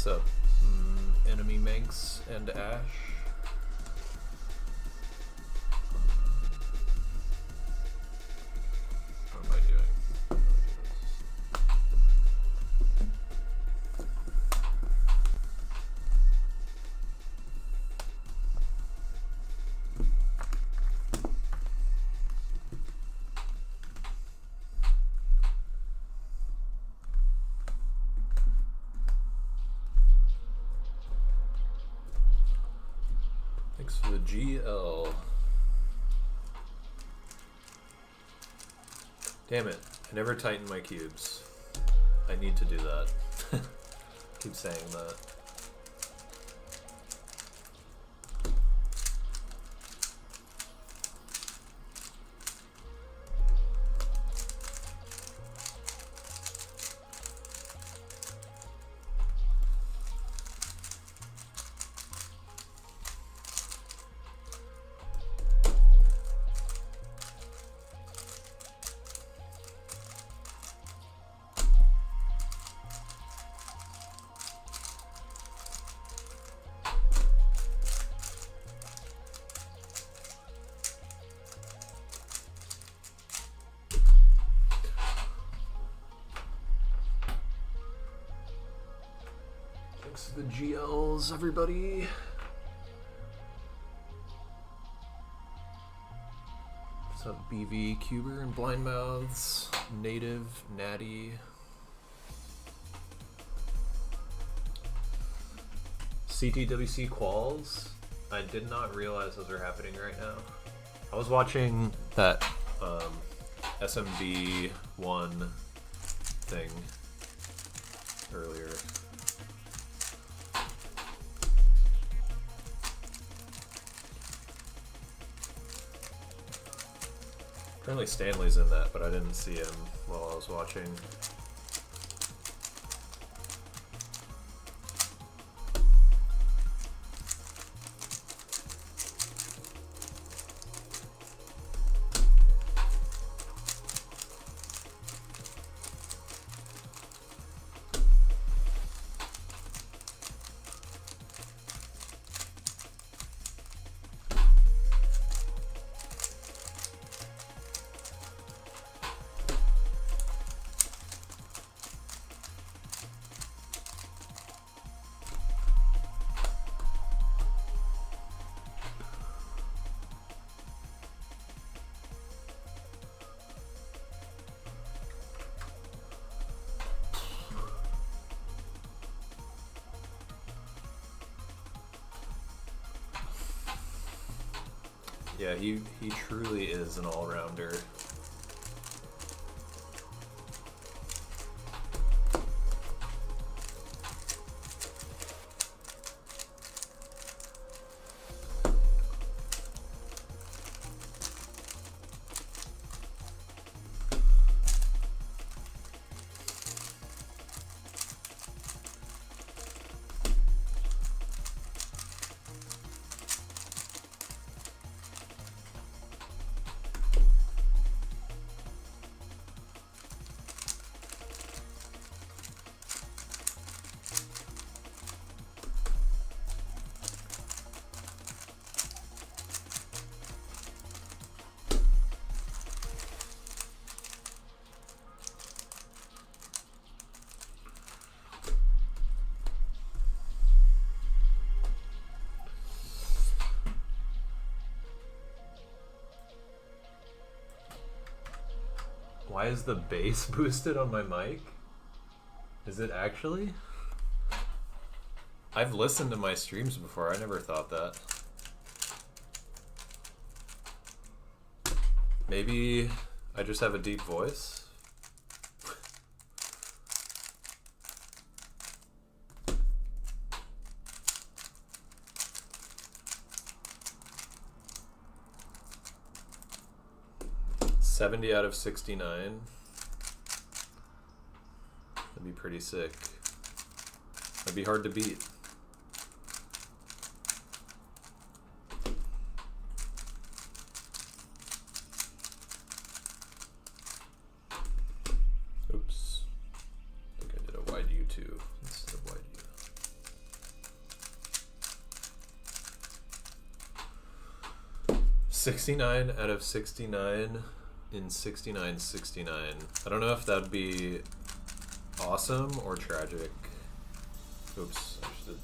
What's up, enemy Manx and Ash? How am I doing? Thanks for the GL. Damn it, I never tighten my cubes. I need to do that. Keep saying that. Thanks for the GLs, everybody. What's up, BV, Cuber, and Blind Mouths, Native, Natty. CTWC quals? I did not realize those are happening right now. I was watching that SMB 1 thing earlier. Apparently Stanley's in that, but I didn't see him while I was watching. Yeah, he truly is an all-rounder. Why is the bass boosted on my mic? Is it actually? I've listened to my streams before, I never thought that. Maybe I just have a deep voice? $70 out of 69. That'd be pretty sick. That'd be hard to beat. Oops. I think I did a wide U2 instead of wide U. 69 out of 69 in 69. I don't know if that'd be awesome or tragic. Oops, I just did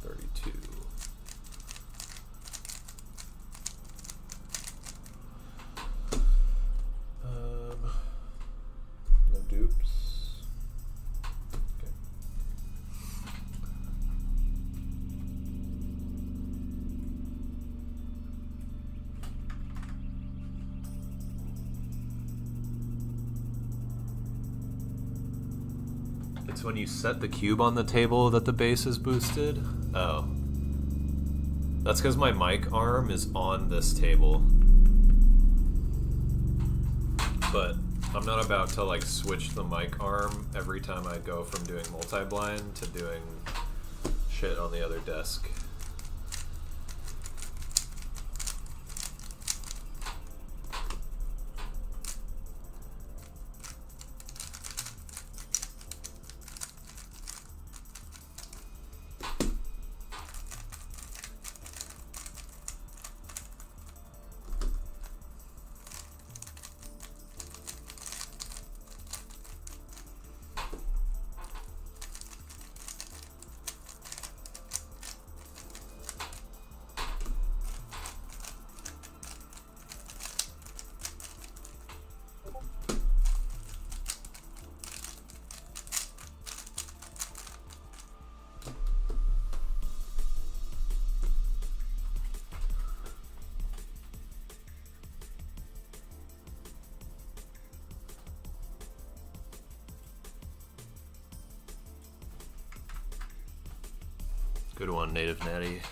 32. No dupes. Okay. It's when you set the cube on the table that the base is boosted. Oh. That's because my mic arm is on this table. But I'm not about to like switch the mic arm every time I go from doing multi-blind to doing shit on the other desk. Good one, Native Natty.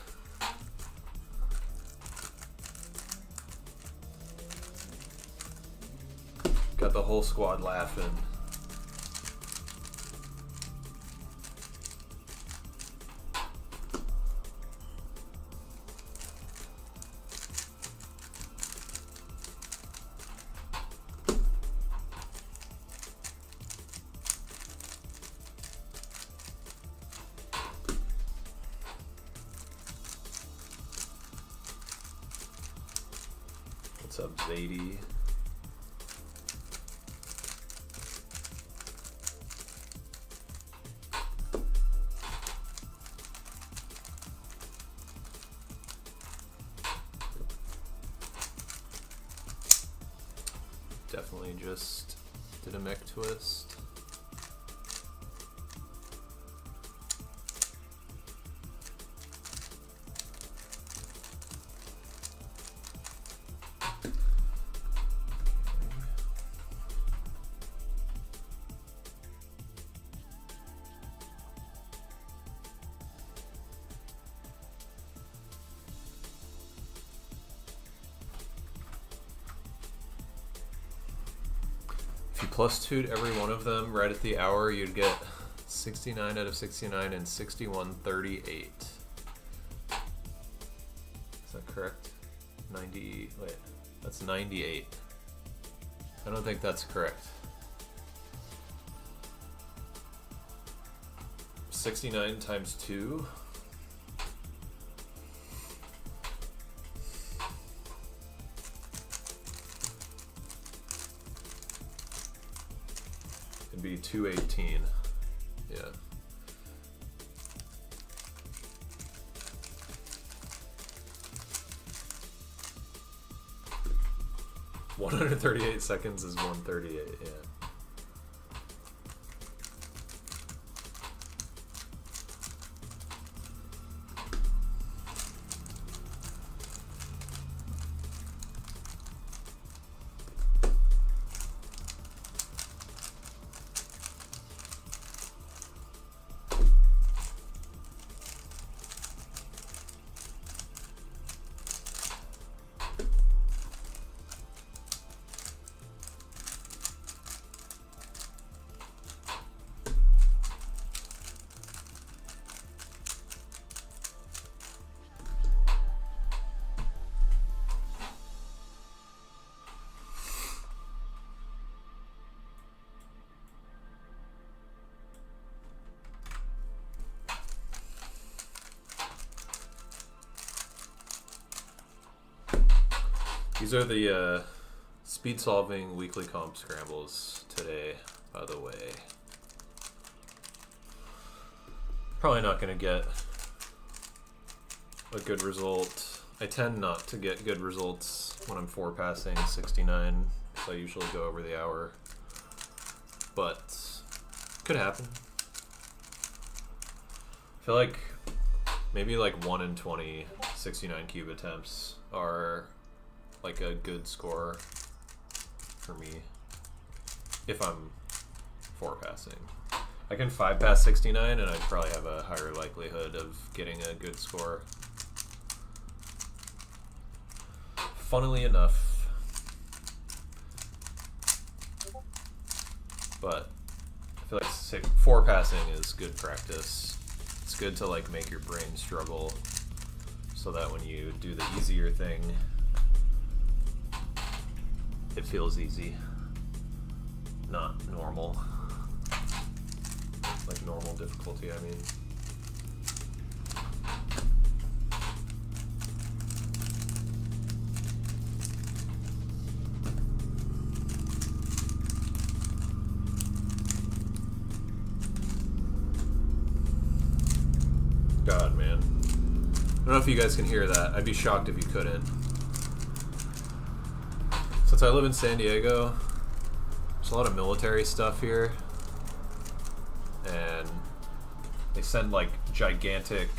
Got the whole squad laughing. What's up, Zadie? Definitely just did a mech twist. If you plus 2'd every one of them right at the hour, you'd get 69 out of 69 and 6138. Is that correct? 90, wait, that's 98. I don't think that's correct. 69 times 2. It'd be 218. Yeah. $138 seconds is 138, yeah. These are the speed solving weekly comp scrambles today, by the way. Probably not going to get a good result. I tend not to get good results when I'm four-passing 69, so I usually go over the hour. But could happen. I feel like maybe like 1 in 20 69 cube attempts are like a good score for me if I'm four-passing. I can 5-pass 69 and I'd probably have a higher likelihood of getting a good score. Funnily enough. But I feel like four-passing is good practice. It's good to like make your brain struggle so that when you do the easier thing, it feels easy, not normal. Like normal difficulty, I mean. God, man. I don't know if you guys can hear that. I'd be shocked if you couldn't. Since I live in San Diego, there's a lot of military stuff here. And they send like gigantic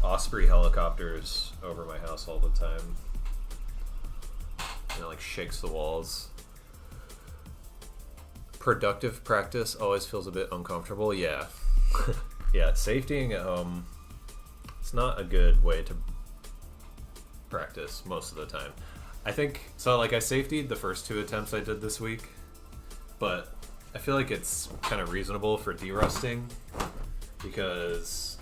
Osprey helicopters over my house all the time. And it like shakes the walls. Productive practice always feels a bit uncomfortable. Yeah. Yeah, safetying at home, it's not a good way to practice most of the time. I think, so like I safetied the first 2 attempts I did this week, but I feel like it's kind of reasonable for derusting because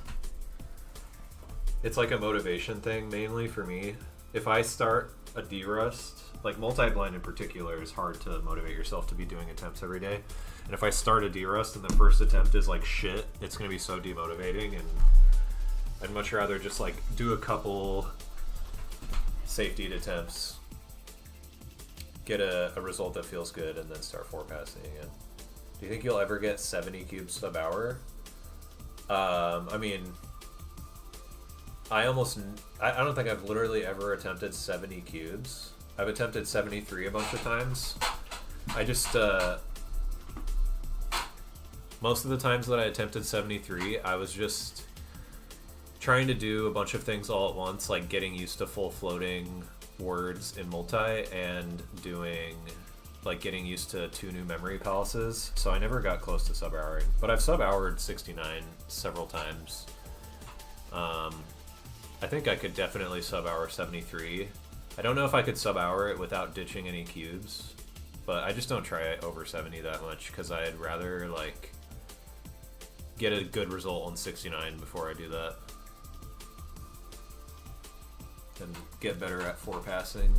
it's like a motivation thing mainly for me. If I start a derust, like multi-blind in particular is hard to motivate yourself to be doing attempts every day. And if I start a derust and the first attempt is like shit, it's going to be so demotivating, and I'd much rather just like do a couple safety attempts, get a result that feels good, and then start four-passing again. Do you think you'll ever get 70 cubes sub hour? I mean, I don't think I've literally ever attempted 70 cubes. I've attempted 73 a bunch of times. I just, most of the times that I attempted 73, I was just trying to do a bunch of things all at once, like getting used to full floating words in multi and doing like getting used to 2 new memory palaces, so I never got close to sub-houring. But I've sub-houred 69 several times. I think I could definitely sub-hour 73. I don't know if I could sub-hour it without ditching any cubes, but I just don't try it over 70 that much because I'd rather like get a good result on 69 before I do that. And get better at four-passing.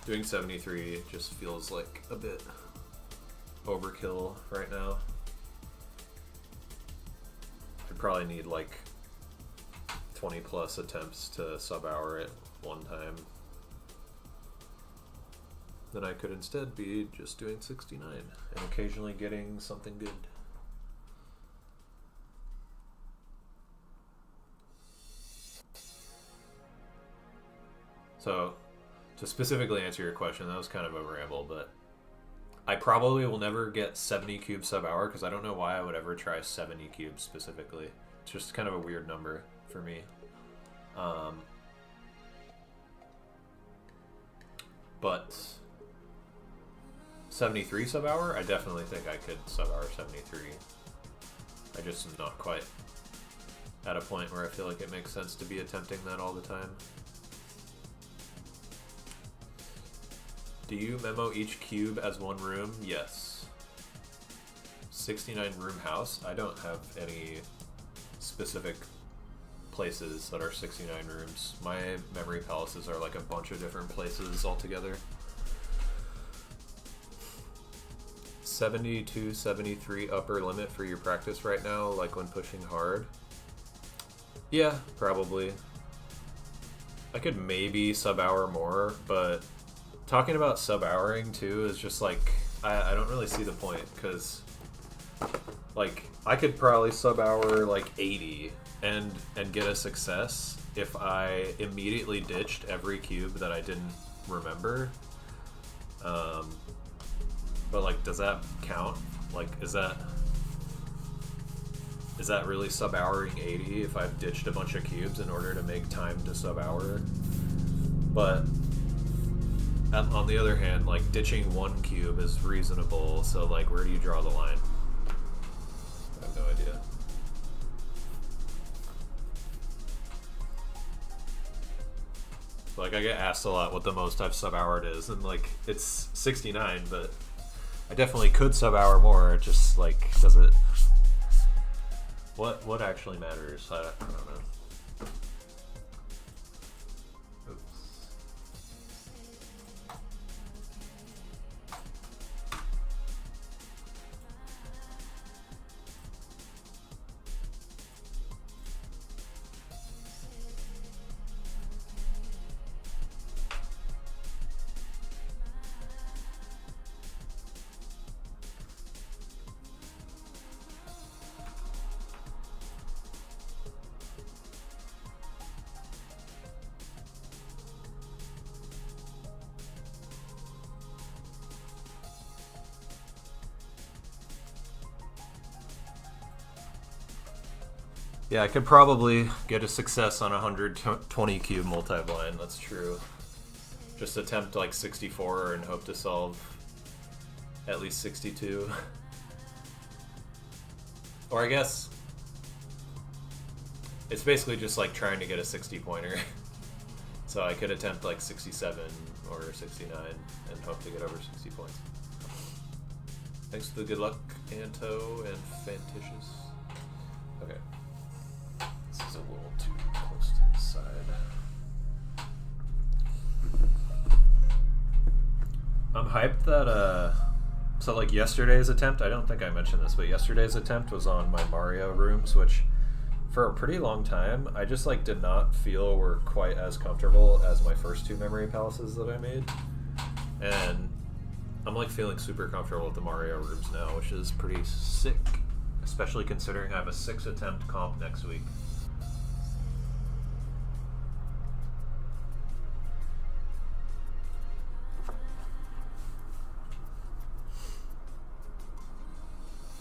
Doing 73 just feels like a bit overkill right now. I'd probably need like 20 plus attempts to sub-hour it one time. Then I could instead be just doing 69 and occasionally getting something good. So, to specifically answer your question, that was kind of a ramble, but I probably will never get 70 cubes sub-hour because I don't know why I would ever try 70 cubes specifically. It's just kind of a weird number for me. But 73 sub-hour, I definitely think I could sub-hour 73. I just am not quite at a point where I feel like it makes sense to be attempting that all the time. Do you memo each cube as one room? Yes. 69 room house? I don't have any specific places that are 69 rooms. My memory palaces are like a bunch of different places altogether. 72, 73 upper limit for your practice right now, like when pushing hard? Yeah, probably. I could maybe sub-hour more, but talking about sub-houring too is just like, I don't really see the point, because like I could probably sub-hour like 80 and get a success if I immediately ditched every cube that I didn't remember. But like, does that count? Like, is that really sub-houring 80 if I've ditched a bunch of cubes in order to make time to sub-hour? But on the other hand, like, ditching one cube is reasonable, so like, where do you draw the line? I have no idea. Like, I get asked a lot what the most I've sub-houred is, and like, it's 69, but I definitely could sub-hour more. It just like, does it... What actually matters? I don't know. Oops. Yeah, I could probably get a success on 120 cube multi-blind, that's true. Just attempt like 64 and hope to solve at least 62. Or I guess it's basically just like trying to get a 60 pointer. So I could attempt like 67 or 69 and hope to get over 60 points. Thanks for the good luck, Anto and Fanticious. Okay. This is a little too close to the side. I'm hyped that, so like yesterday's attempt, I don't think I mentioned this, but yesterday's attempt was on my Mario rooms, which for a pretty long time, I just like did not feel were quite as comfortable as my first two memory palaces that I made. And I'm like feeling super comfortable with the Mario rooms now, which is pretty sick, especially considering I have a 6 attempt comp next week.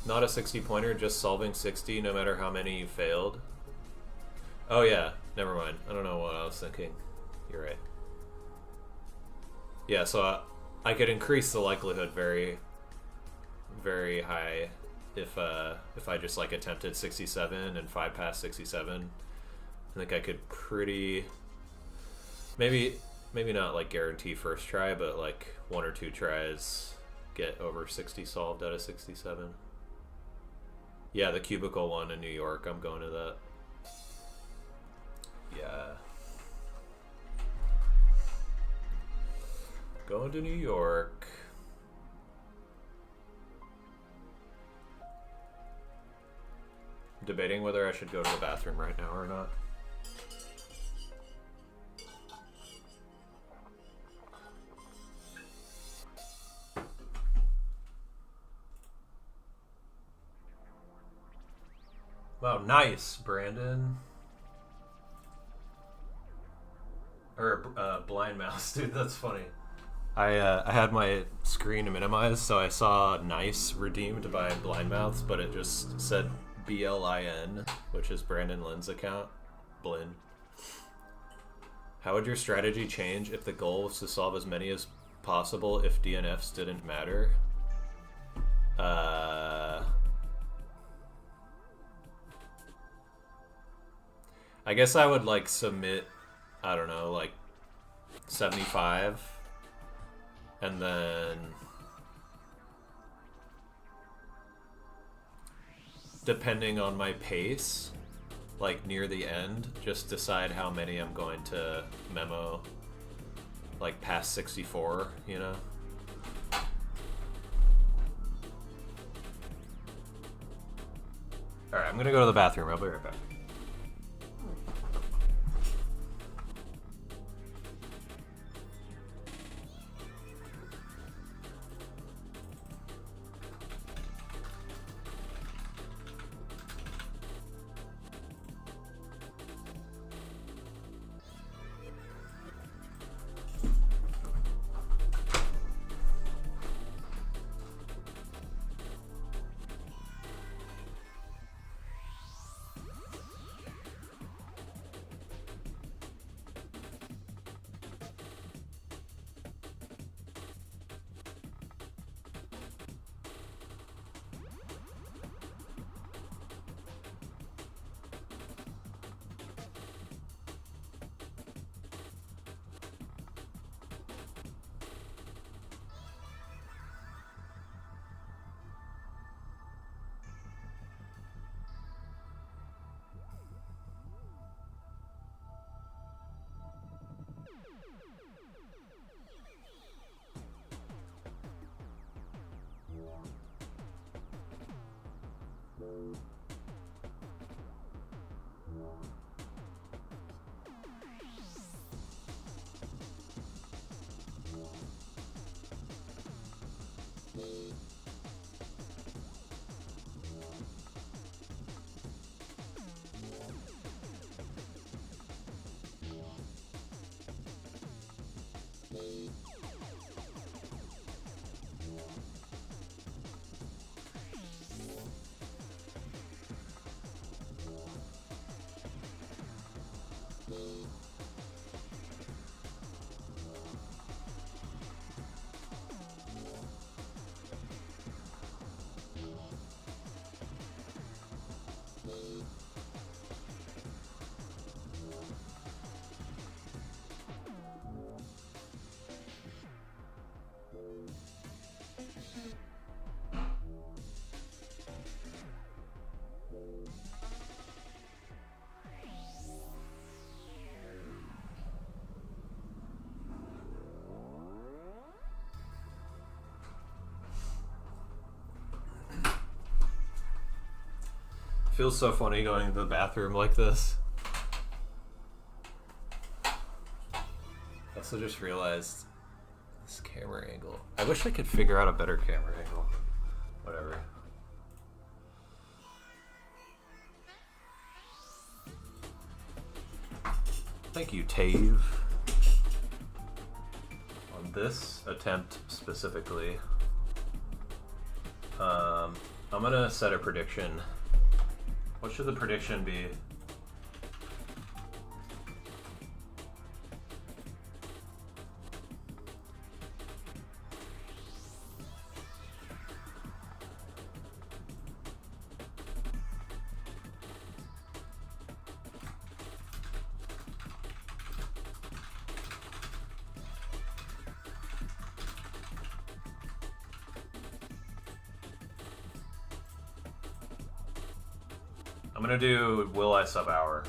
Not a 60 pointer, just solving 60 no matter how many you failed. Oh yeah, never mind. I don't know what I was thinking. You're right. Yeah, so I could increase the likelihood very, very high if I just like attempted 67 and 5 past 67. I think I could maybe not like guarantee first try, but like 1 or 2 tries get over 60 solved out of 67. Yeah, the cubicle one in New York, I'm going to that. Yeah. Going to New York. Debating whether I should go to the bathroom right now or not. Wow, nice, Brandon. Or blind mouse, dude. That's funny. I had my screen minimized, so I saw nice redeemed by blind mouths, but it just said BLIN, which is Brandon Lynn's account. Blin. How would your strategy change if the goal was to solve as many as possible if DNFs didn't matter? I guess I would like submit, I don't know, like 75, and then depending on my pace, like near the end, just decide how many I'm going to memo, like past 64, you know? Alright, I'm gonna go to the bathroom. I'll be right back. Feels so funny going to the bathroom like this. I also just realized this camera angle. I wish I could figure out a better camera angle. Whatever. Thank you, Tave. On this attempt specifically, I'm gonna set a prediction. What should the prediction be? I'm gonna do will I sub hour.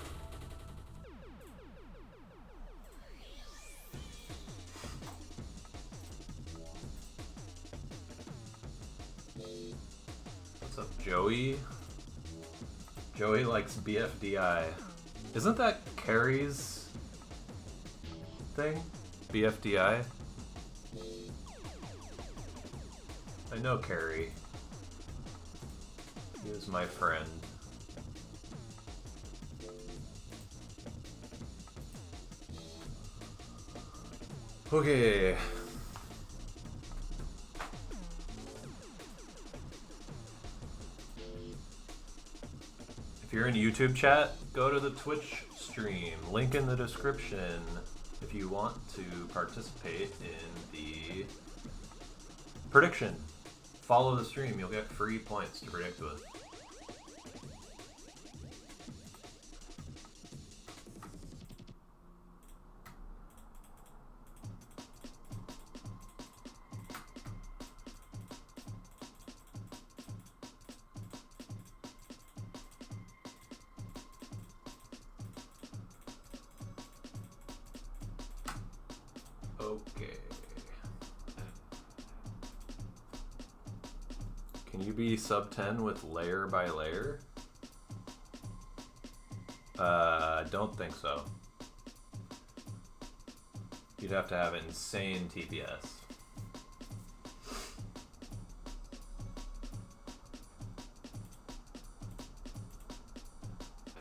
What's up, Joey? Joey likes BFDI. Isn't that Carrie's thing? BFDI? I know Carrie. He was my friend. Okay. If you're in YouTube chat, go to the Twitch stream. Link in the description if you want to participate in the prediction. Follow the stream. You'll get free points to predict with. Okay. Can you be sub 10 with layer by layer? Don't think so. You'd have to have insane TPS.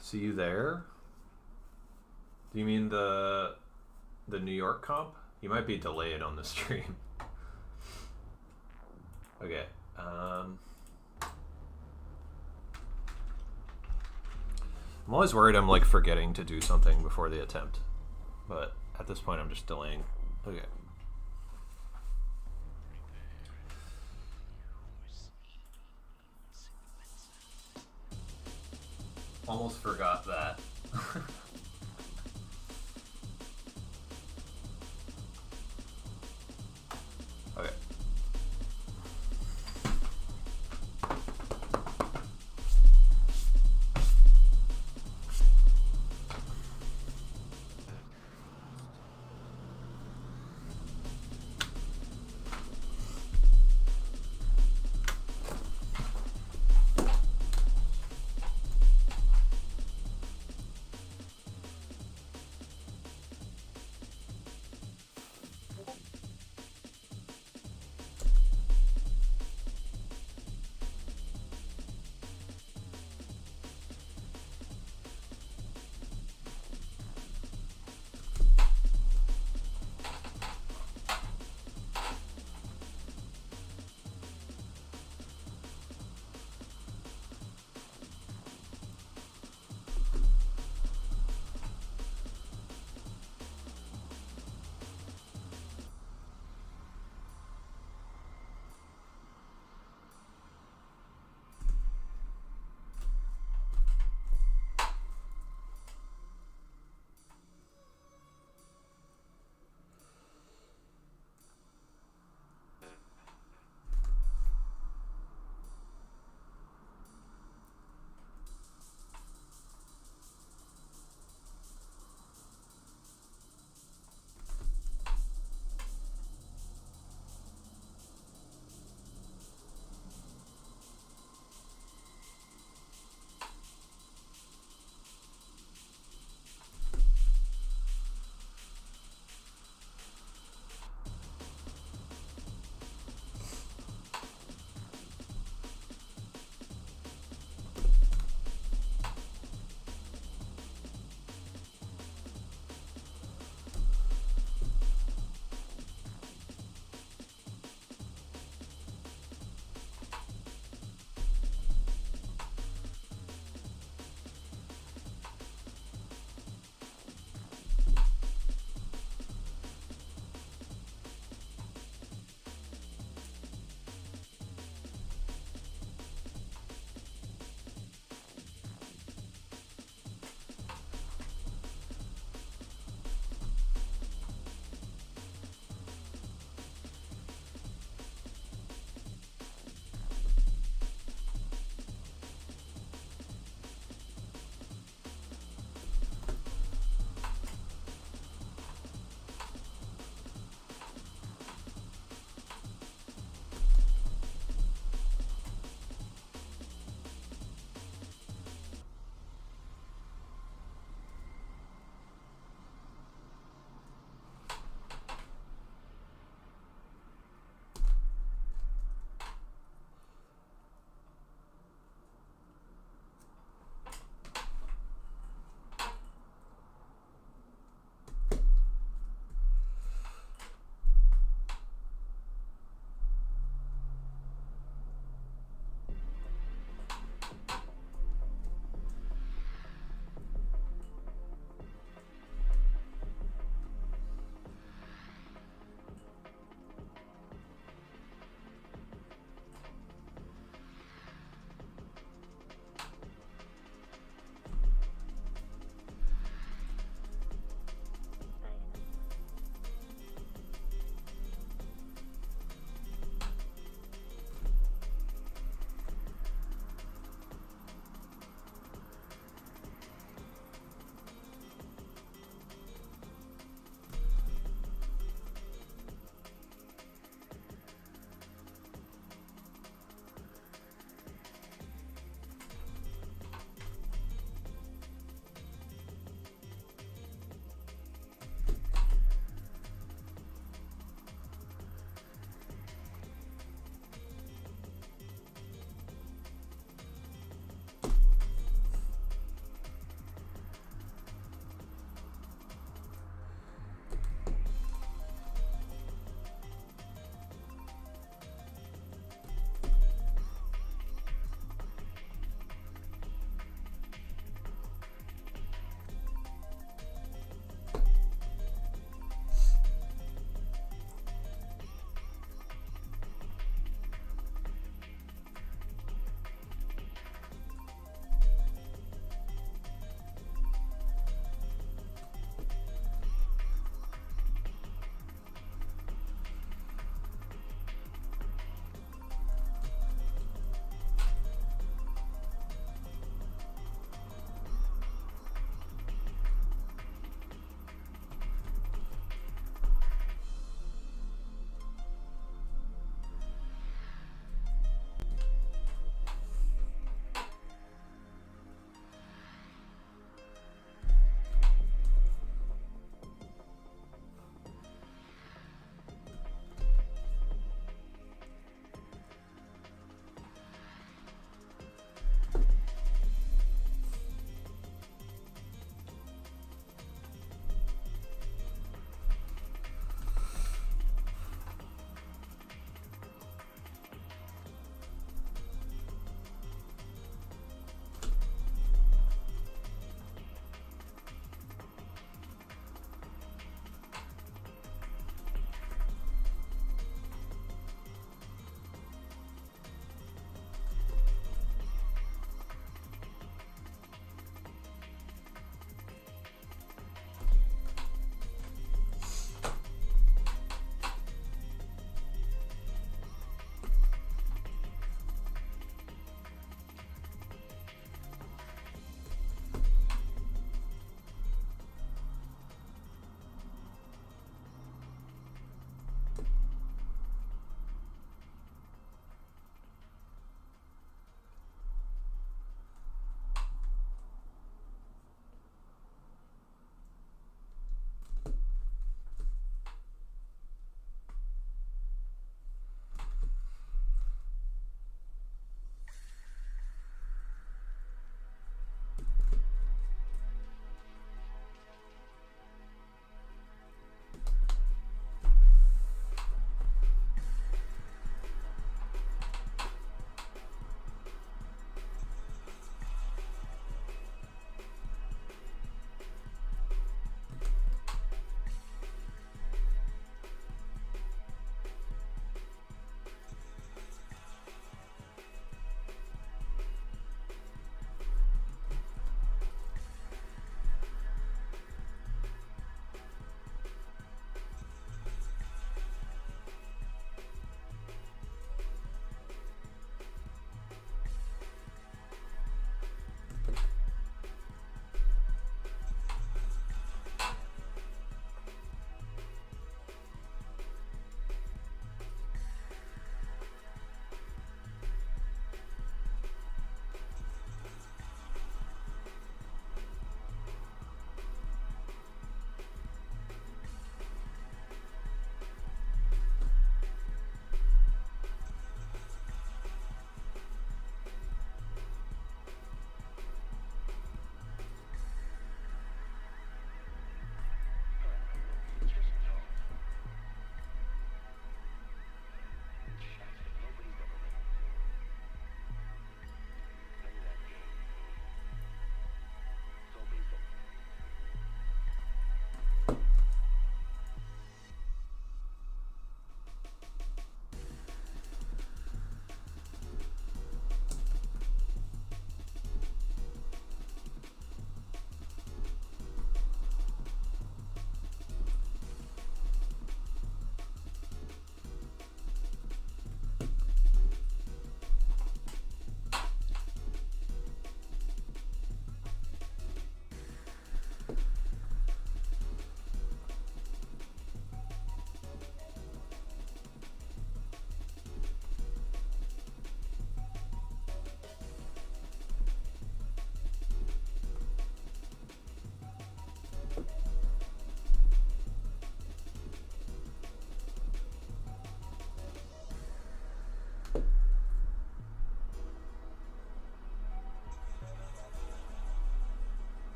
See you there? Do you mean the New York comp? You might be delayed on the stream. Okay. I'm always worried I'm like forgetting to do something before the attempt, but at this point I'm just delaying. Okay. Almost forgot that. Okay.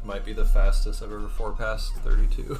might be the fastest I've ever forepassed 32.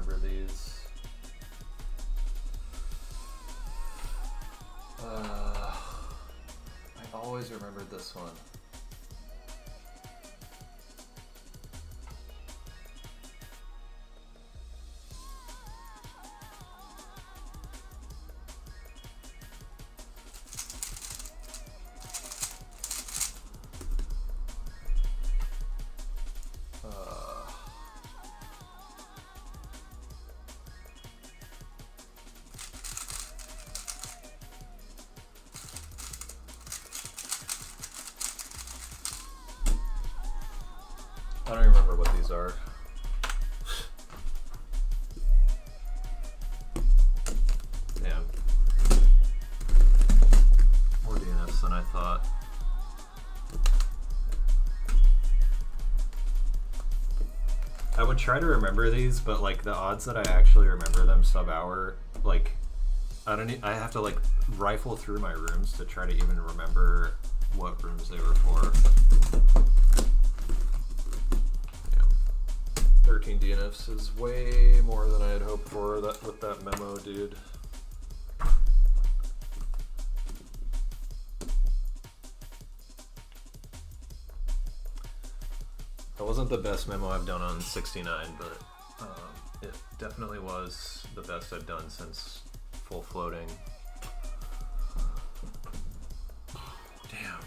remember these. I always remembered this one. I don't remember what these are. Damn. More DNFs than I thought. I would try to remember these, but like the odds that I actually remember them sub-hour, like I have to like rifle through my rooms to try to even remember what rooms they were for. 13 DNFs is way more than I had hoped for with that memo, dude. That wasn't the best memo I've done on 69, but it definitely was the best I've done since full floating. Damn.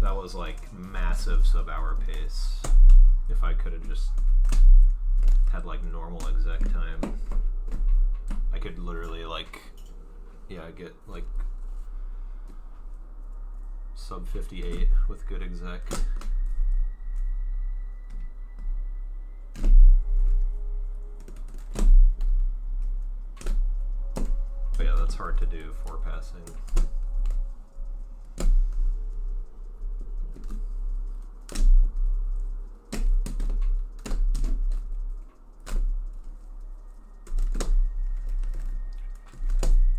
That was like massive sub-hour pace. If I could have just had like normal exec time, I could literally like, yeah, get like sub 58 with good exec. But yeah, that's hard to do for passing.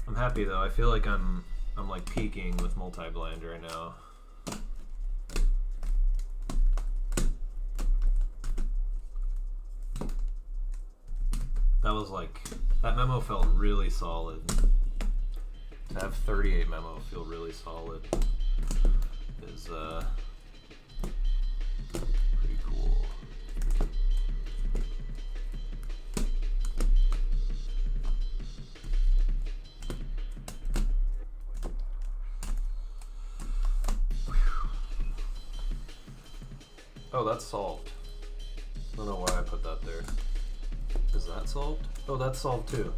I'm happy though. I feel like I'm like peaking with multi-blind right now. That was like, that memo felt really solid. To have 38 memo feel really solid is pretty cool. Oh, that's solved. I don't know why I put that there. Is that solved? Oh, that's solved too.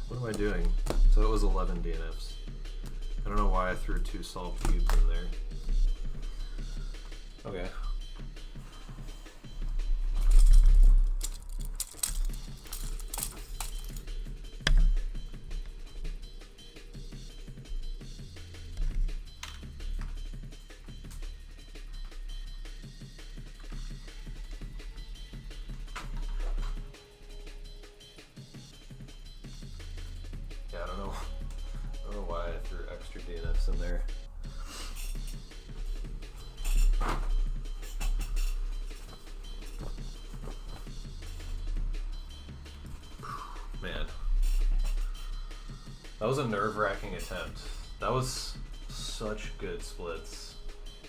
What am I doing? So it was 11 DNFs. I don't know why I threw 2 solved cubes in there. Okay. Yeah, I don't know why I threw extra DNFs in there. Man, that was a nerve-wracking attempt. That was such good splits.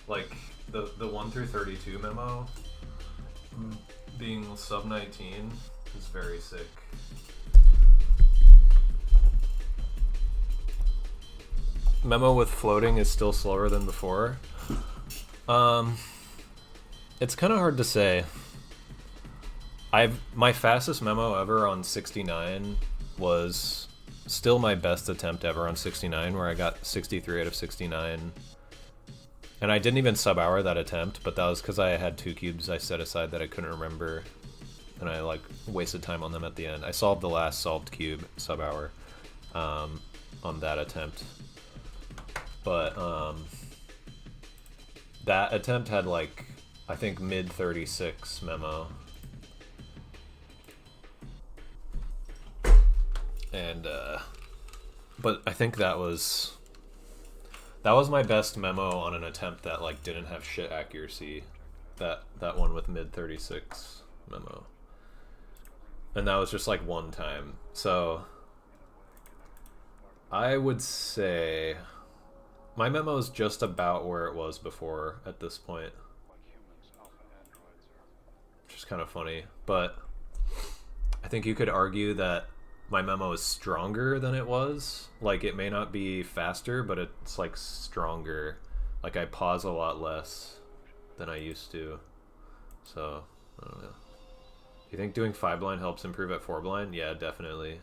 Like the 1 through 32 memo being sub 19 is very sick. Memo with floating is still slower than before. It's kind of hard to say. My fastest memo ever on 69 was still my best attempt ever on 69, where I got 63 out of 69. And I didn't even sub-hour that attempt, but that was because I had 2 cubes I set aside that I couldn't remember, and I like wasted time on them at the end. I solved the last solved cube sub-hour on that attempt. But that attempt had like, I think mid 36 memo. And but I think that was That was my best memo on an attempt that like didn't have shit accuracy. That one with mid 36 memo. And that was just like one time. So I would say my memo is just about where it was before at this point. Which is kind of funny, but I think you could argue that my memo is stronger than it was. Like, it may not be faster, but it's like stronger. Like, I pause a lot less than I used to. So, I don't know. You think doing 5 blind helps improve at 4 blind? Yeah, definitely.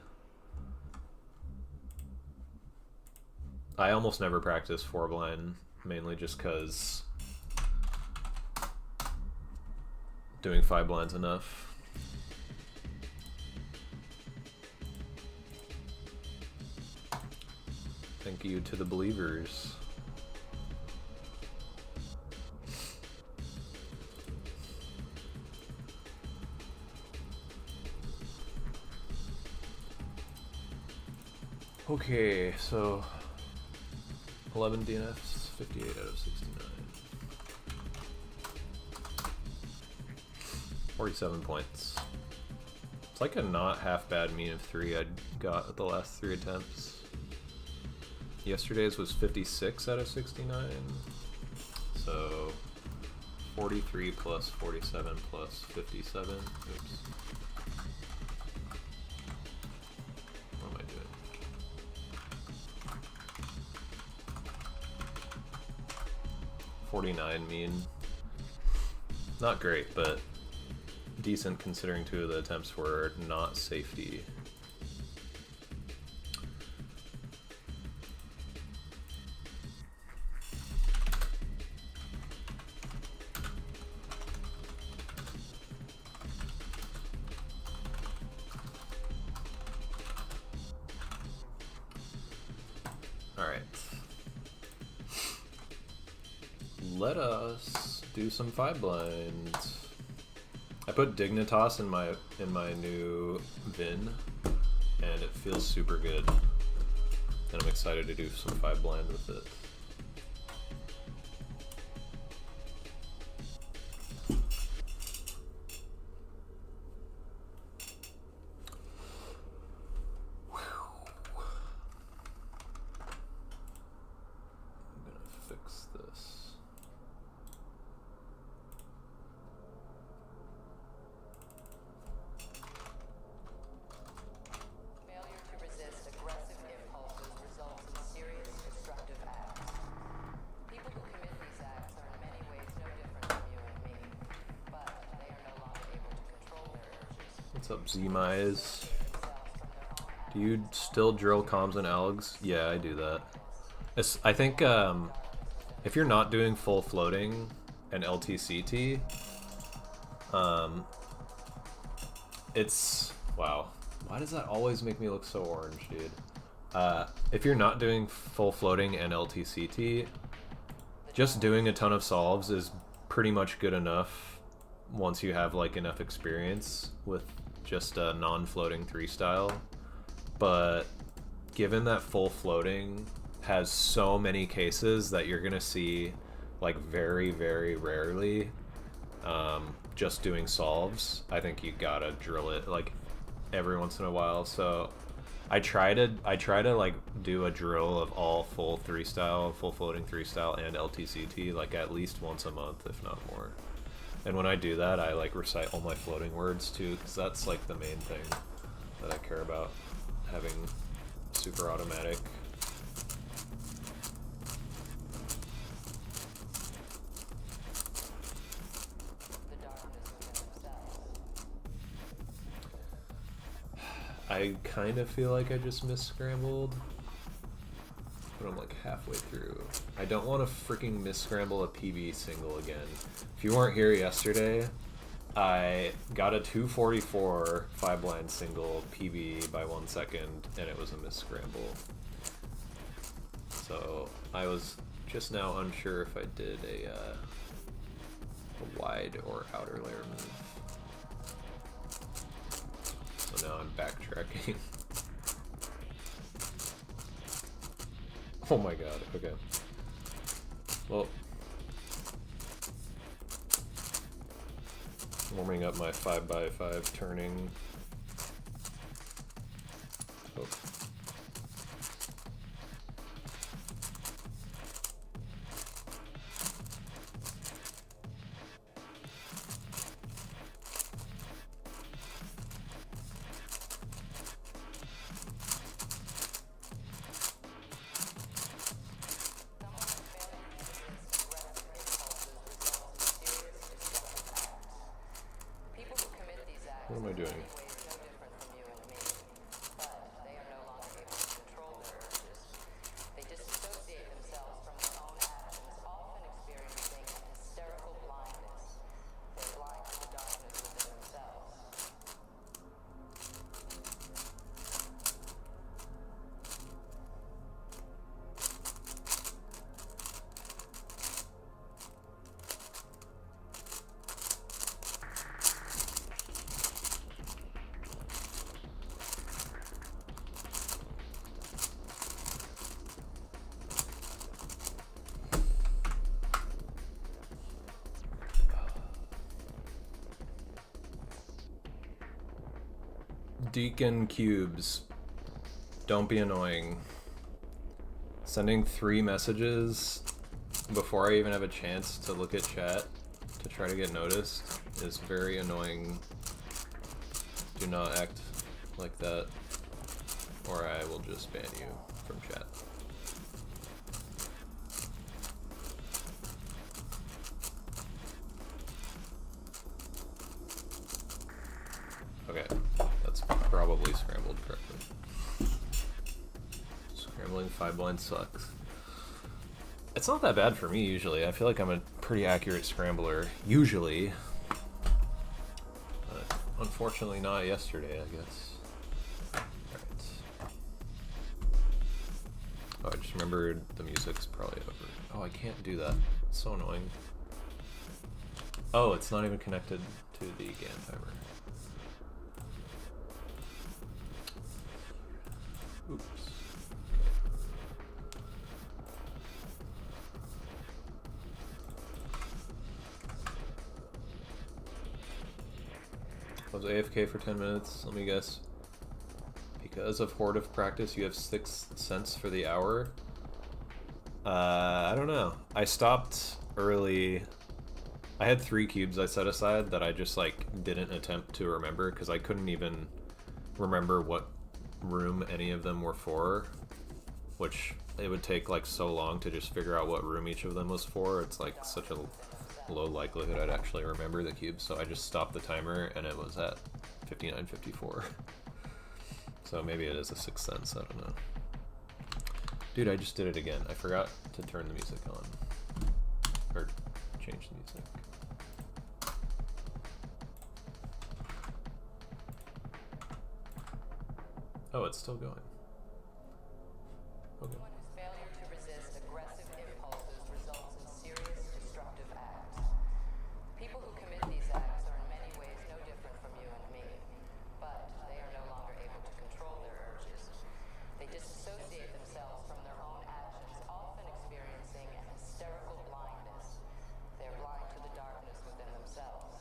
I almost never practice 4 blind, mainly just because doing 5 blind's enough. Thank you to the believers. Okay, so 11 DNFs, 58 out of 69. 47 points. It's like a not half bad mean of 3 I got at the last 3 attempts. Yesterday's was 56 out of 69. So 43 plus 47 plus 57. Oops. What am I doing? 49 mean. Not great, but decent considering 2 of the attempts were not safety. Let us do some 5 blind. I put Dignitas in my new VIN, and it feels super good. And I'm excited to do some 5 blind with it. What's up, Z-Mize? Do you still drill comms and algs? Yeah, I do that. I think if you're not doing full floating and LTCT, it's... Wow. Why does that always make me look so orange, dude? If you're not doing full floating and LTCT, just doing a ton of solves is pretty much good enough once you have like enough experience with just a non-floating 3 style. But given that full floating has so many cases that you're gonna see like very, very rarely just doing solves, I think you gotta drill it like every once in a while. So I try to like do a drill of all full 3 style, full floating 3 style and LTCT like at least once a month, if not more. And when I do that, I like recite all my floating words too, because that's like the main thing that I care about, having super automatic. I kind of feel like I just misscrambled, but I'm like halfway through. I don't want to freaking misscramble a PB single again. If you weren't here yesterday, I got a 244 5 blind single PB by 1 second, and it was a misscramble. So I was just now unsure if I did a wide or outer layer move. So now I'm backtracking. Oh my god, okay. Well, warming up my 5x5 turning. Oh. What am I doing? Deacon cubes. Don't be annoying. Sending 3 messages before I even have a chance to look at chat to try to get noticed is very annoying. Do not act like that, or I will just ban you from chat. Okay, that's probably scrambled correctly. Scrambling 5 blind sucks. It's not that bad for me usually. I feel like I'm a pretty accurate scrambler usually. But unfortunately not yesterday, I guess. Alright. Oh, I just remembered the music's probably over. Oh, I can't do that. It's so annoying. Oh, it's not even connected to the GAN timer. Oops. I was AFK for 10 minutes, let me guess. Because of Horde of Practice, you have 6 cents for the hour? I don't know. I stopped early. I had 3 cubes I set aside that I just like didn't attempt to remember because I couldn't even remember what room any of them were for, which it would take like so long to just figure out what room each of them was for. It's like such a low likelihood I'd actually remember the cubes, so I just stopped the timer and it was at 59.54. So maybe it is a 6 cents, I don't know. Dude, I just did it again. I forgot to turn the music on. Or change the music. Oh, it's still going. Okay. Failure to resist aggressive impulses results in serious destructive acts. People who commit these acts are in many ways no different from you and me, but they are no longer able to control their urges. They disassociate themselves from their own actions, often experiencing an hysterical blindness. They are blind to the darkness within themselves.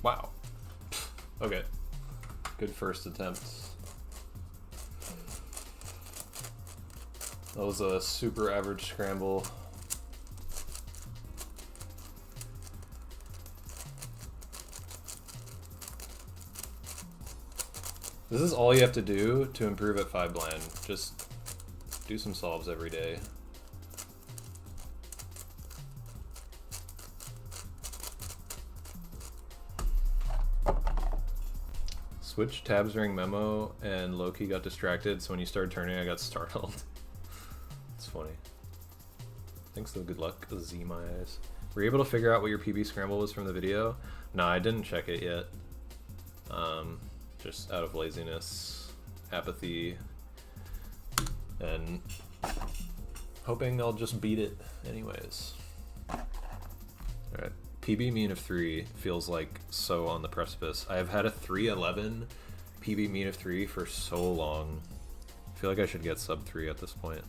Wow. Okay. Good first attempt. That was a super average scramble. This is all you have to do to improve at 5 blind. Just do some solves every day. Switch tabs during memo and Loki got distracted, so when you started turning I got startled. It's funny. Thanks though, good luck, Z my eyes. Were you able to figure out what your PB scramble was from the video? No, I didn't check it yet. Just out of laziness, apathy, and hoping I'll just beat it anyways. Alright, PB mean of 3 feels like so on the precipice. I've had a 311 PB mean of 3 for so long. I feel like I should get sub 3 at this point.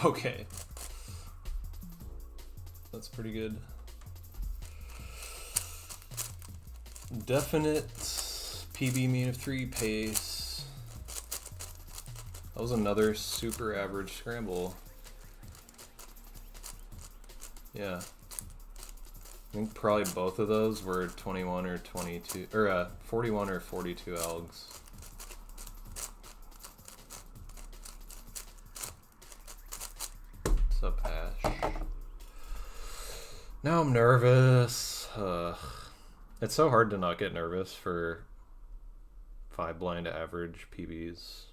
Okay. That's pretty good. Definite PB mean of 3 pace. That was another super average scramble. Yeah. I think probably both of those were 21 or 22, or 41 or 42 algs. What's up, Ash? Now I'm nervous. It's so hard to not get nervous for 5 blind average PBs.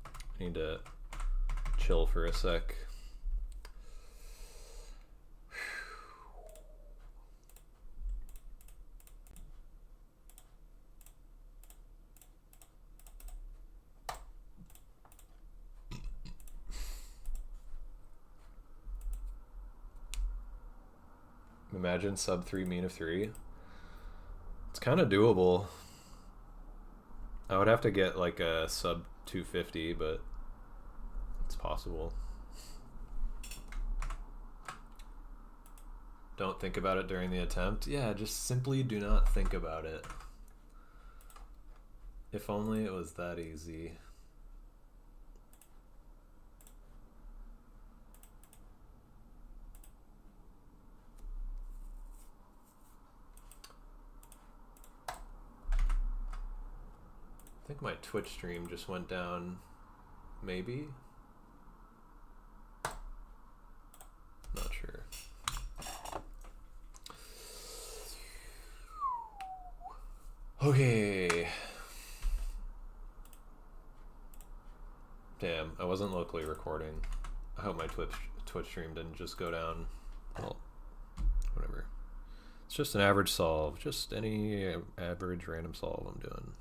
I need to chill for a sec. Imagine sub 3 mean of 3. It's kind of doable. I would have to get like a sub 250, but it's possible. Don't think about it during the attempt. Yeah, just simply do not think about it. If only it was that easy. I think my Twitch stream just went down, maybe? Not sure. Okay. Damn, I wasn't locally recording. I hope my Twitch stream didn't just go down. Well, whatever. It's just an average solve. Just any average random solve I'm doing.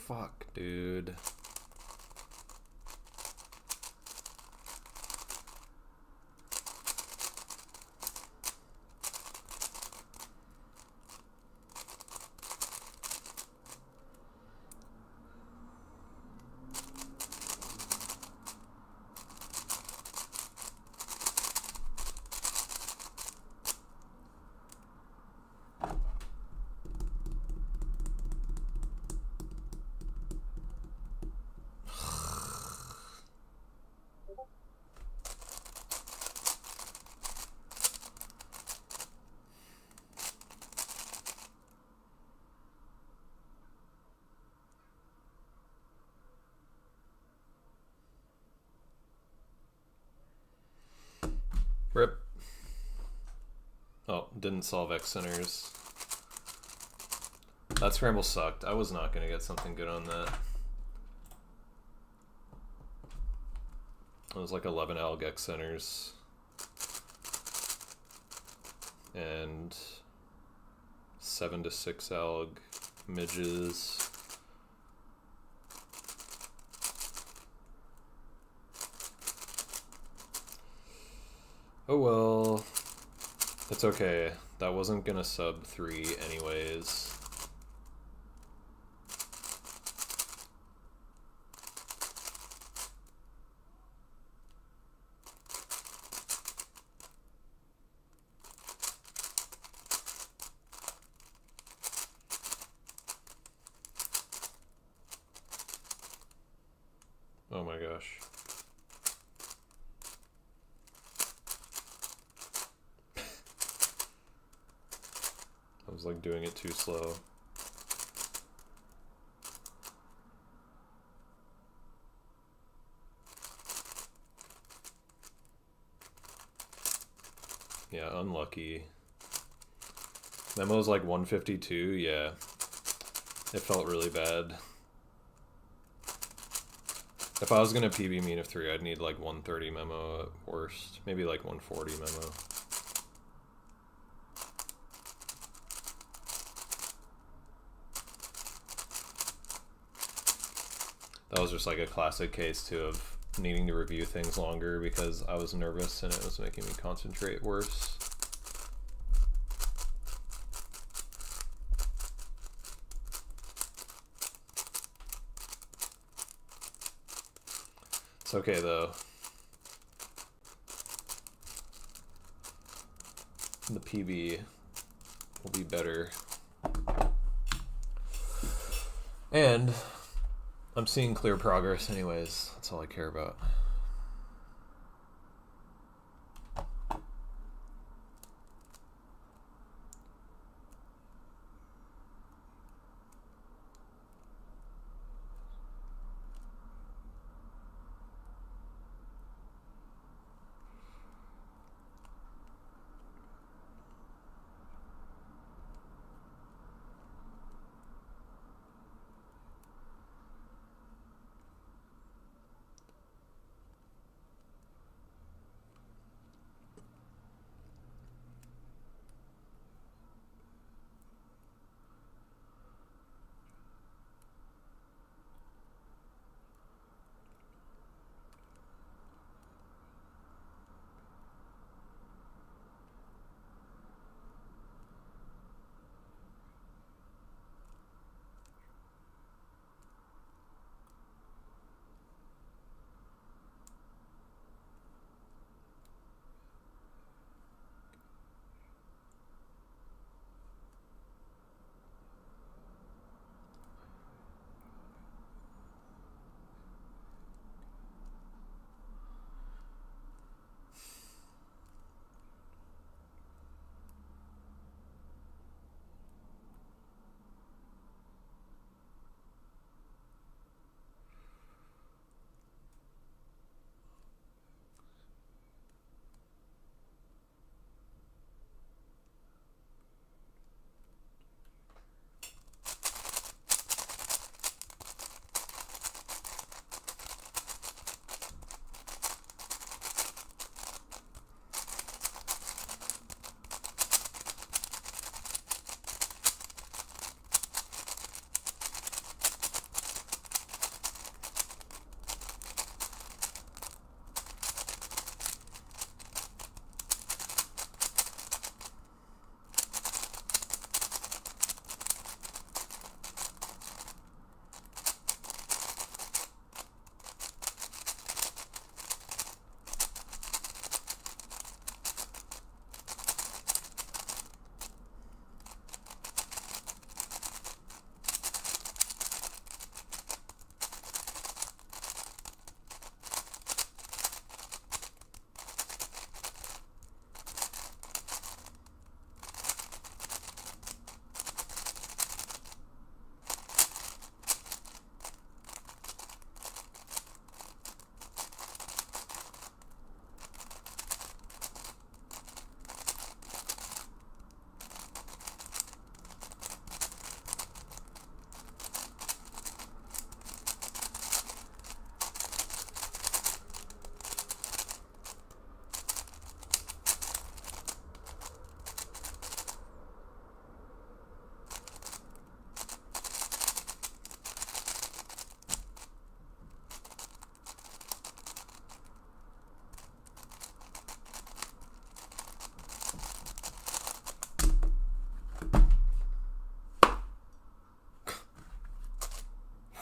Fuck, dude. Rip. Oh, didn't solve X centers. That scramble sucked. I was not going to get something good on that. It was like 11 alg X centers. And 7 to 6 alg midges. Oh well. It's okay. That wasn't gonna sub 3 anyways. Oh my gosh. I was like doing it too slow. Yeah, unlucky. Memo's like 152, yeah. It felt really bad. If I was gonna PB mean of 3, I'd need like 130 memo at worst. Maybe like 140 memo. That was just like a classic case too of needing to review things longer because I was nervous and it was making me concentrate worse. It's okay though. The PB will be better. And I'm seeing clear progress anyways. That's all I care about.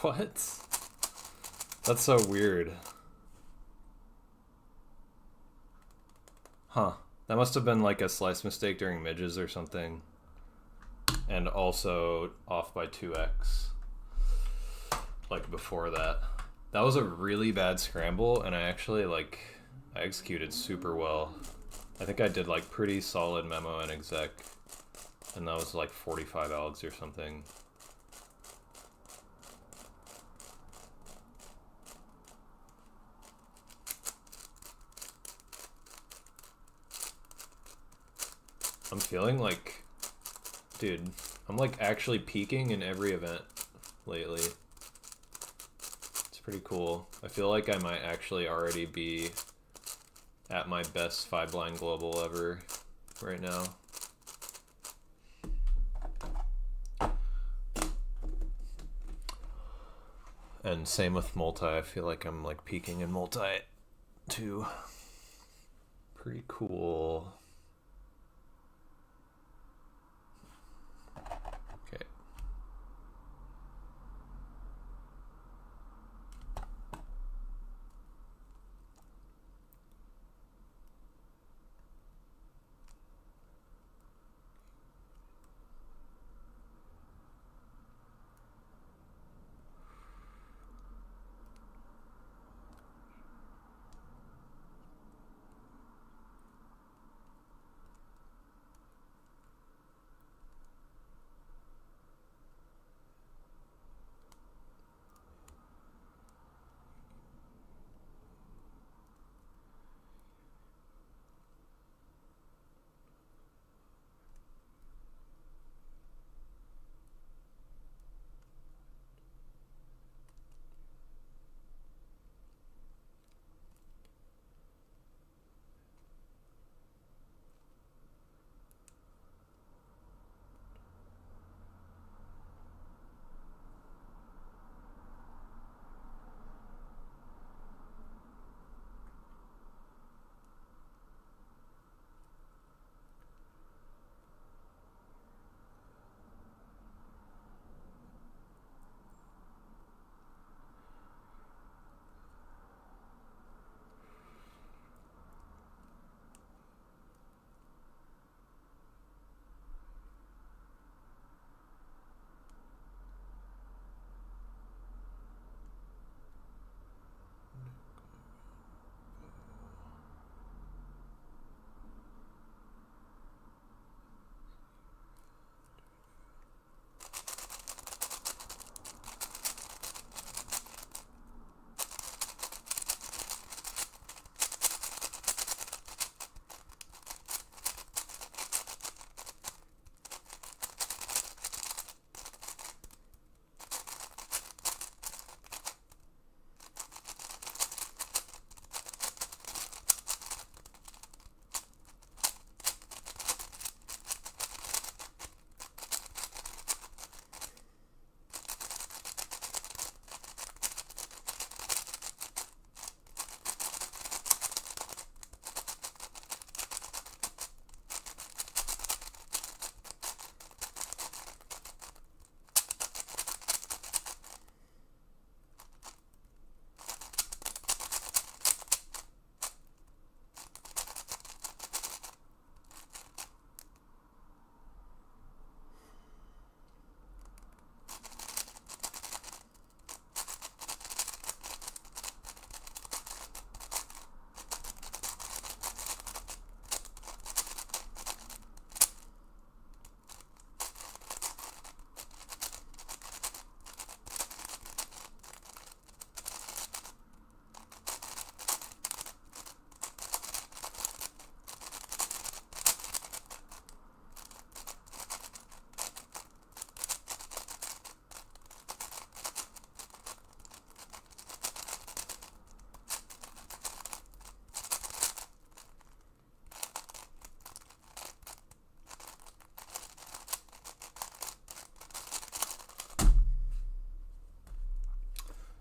What? That's so weird. Huh. That must have been like a slice mistake during midges or something. And also off by 2x. Like before that. That was a really bad scramble, and I actually I executed super well. I think I did like pretty solid memo and exec. And that was like 45 algs or something. I'm feeling like, dude, I'm like actually peaking in every event lately. It's pretty cool. I feel like I might actually already be at my best 5-blind global ever right now. And same with multi. I feel like I'm like peaking in multi too. Pretty cool. Okay.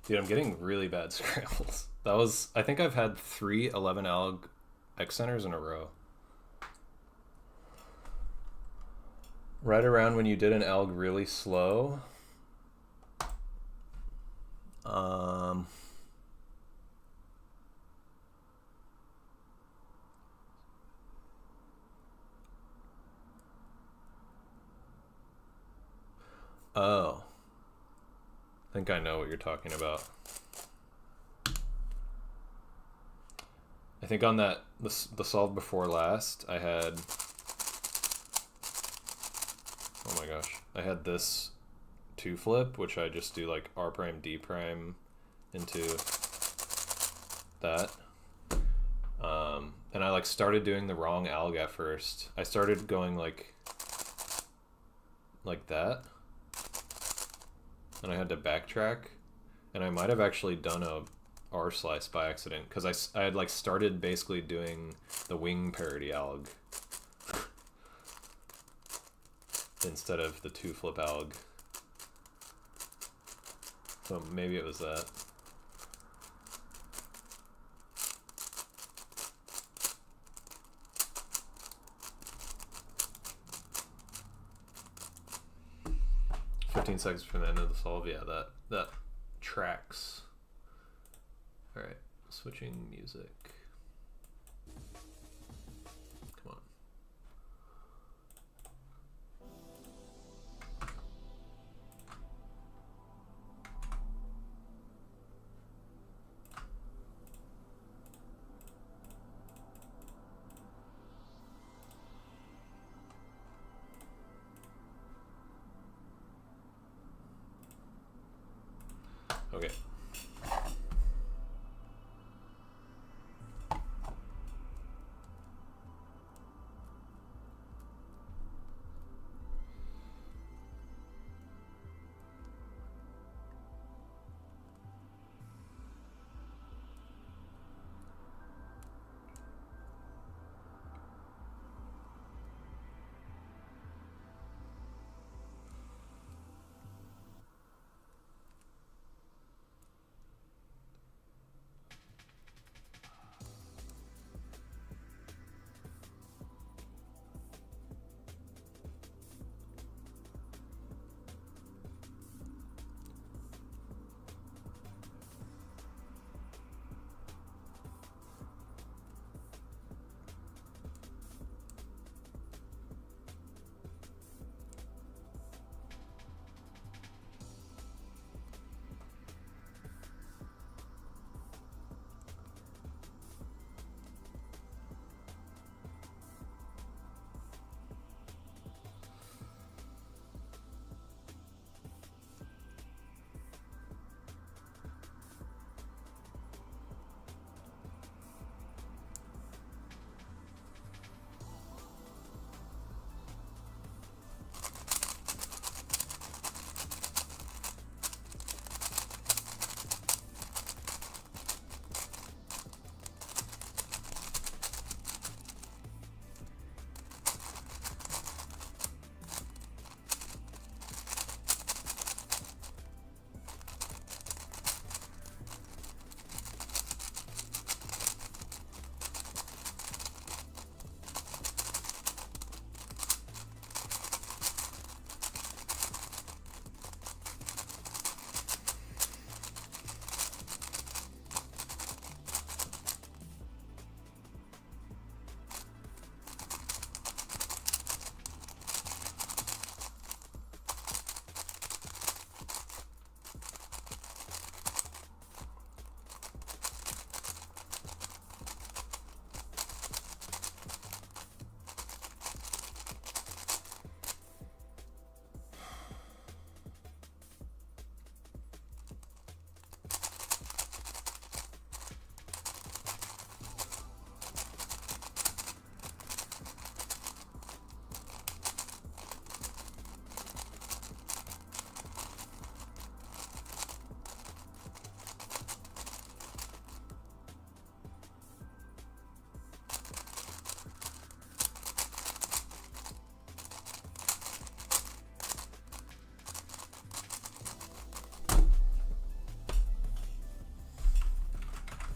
Dude, I'm getting really bad scrambles. That was, I think I've had 3 11 alg X centers in a row. Right around when you did an alg really slow, Um, oh, I think I know what you're talking about. I think on that, the solve before last, I had, oh my gosh, I had this 2 flip, which I just do like R prime D prime into that. And I like started doing the wrong alg at first. I started going like that, and I had to backtrack, and I might have actually done a R slice by accident, because I had like started basically doing the wing parity alg instead of the 2 flip alg. So maybe it was that. Seconds from the end of the solve. Yeah, that tracks. All right, switching music. Come on. Okay.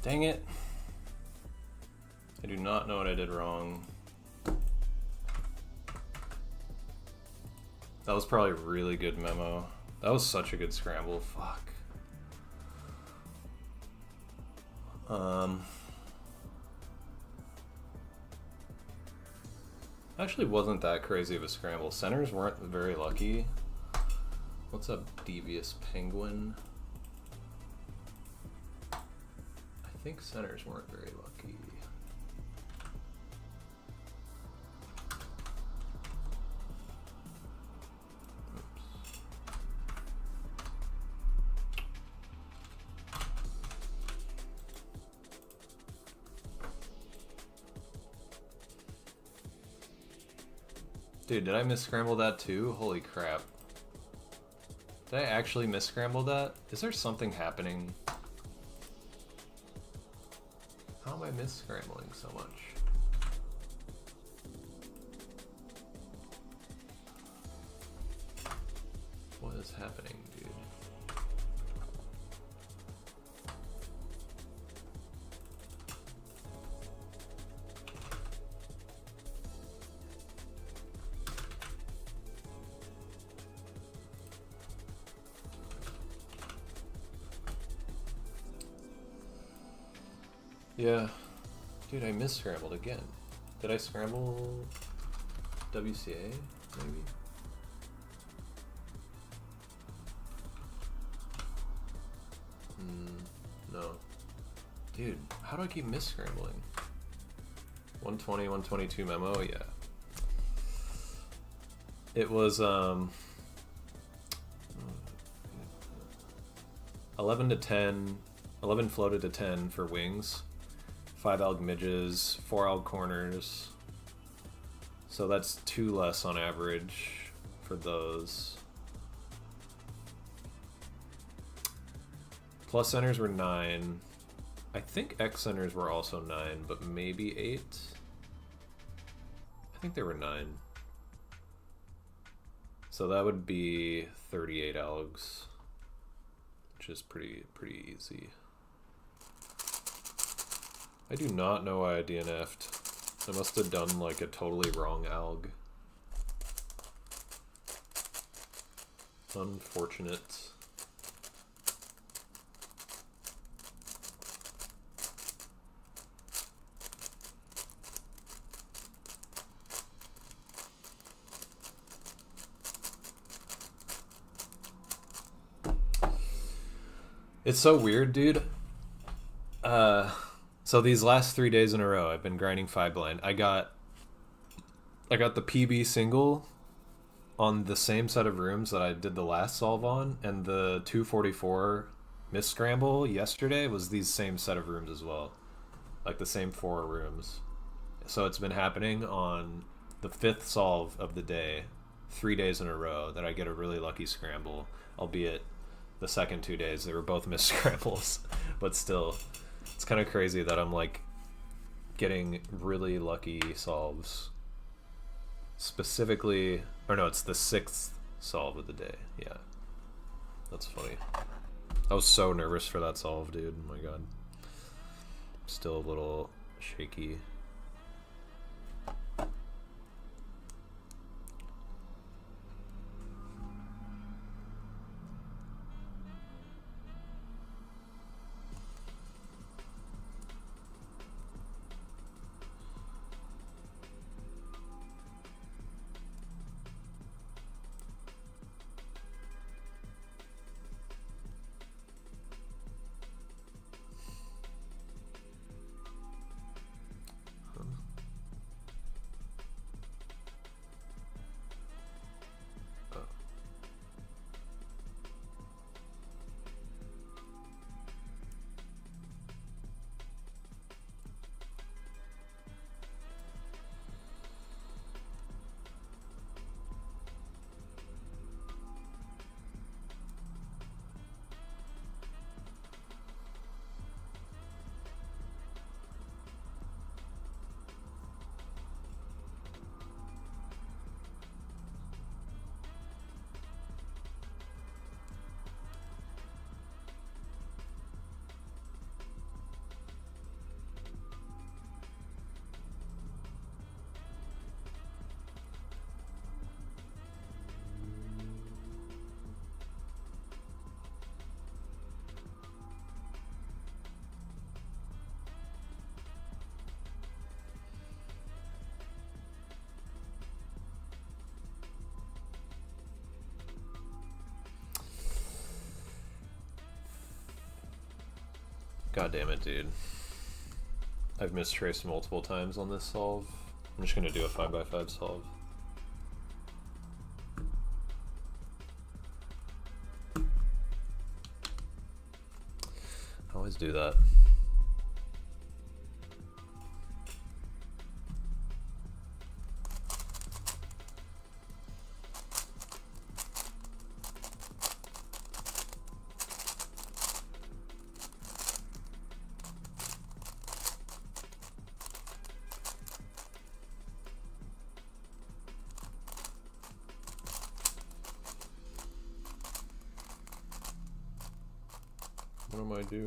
Dang it. I do not know what I did wrong. That was probably a really good memo. That was such a good scramble. Fuck. Actually wasn't that crazy of a scramble. Centers weren't very lucky. What's up, Devious Penguin? I think centers weren't very lucky. Dude, did I miss-scramble that too? Holy crap. Did I actually miss-scramble that? Is there something happening? How am I miss-scrambling so much? What is happening, dude? Yeah. Dude, I miss-scrambled again. Did I scramble WCA, maybe? No. Dude, how do I keep miss-scrambling? 120, 122 memo, yeah. It was, 11 to 10, 11 floated to 10 for wings. 5 alg midges, 4 alg corners. So that's 2 less on average for those. Plus centers were 9. I think X centers were also 9, but maybe 8. I think they were 9. So that would be 38 algs, which is pretty easy. I do not know why I DNF'd. I must have done like a totally wrong alg. Unfortunate. It's so weird, dude. So these last 3 days in a row, I've been grinding 5 blind. I got the PB single on the same set of rooms that I did the last solve on, and the 244 miss scramble yesterday was these same set of rooms as well, like the same 4 rooms. So it's been happening on the 5th solve of the day, 3 days in a row, that I get a really lucky scramble, albeit the second 2 days they were both miss scrambles, but still. It's kind of crazy that I'm like getting really lucky solves. Specifically, or no, it's the 6th solve of the day. Yeah, that's funny. I was so nervous for that solve, dude. Oh my god. Still a little shaky. God damn it, dude. I've mistraced multiple times on this solve. I'm just gonna do a 5x5 solve. I always do that. What am I doing?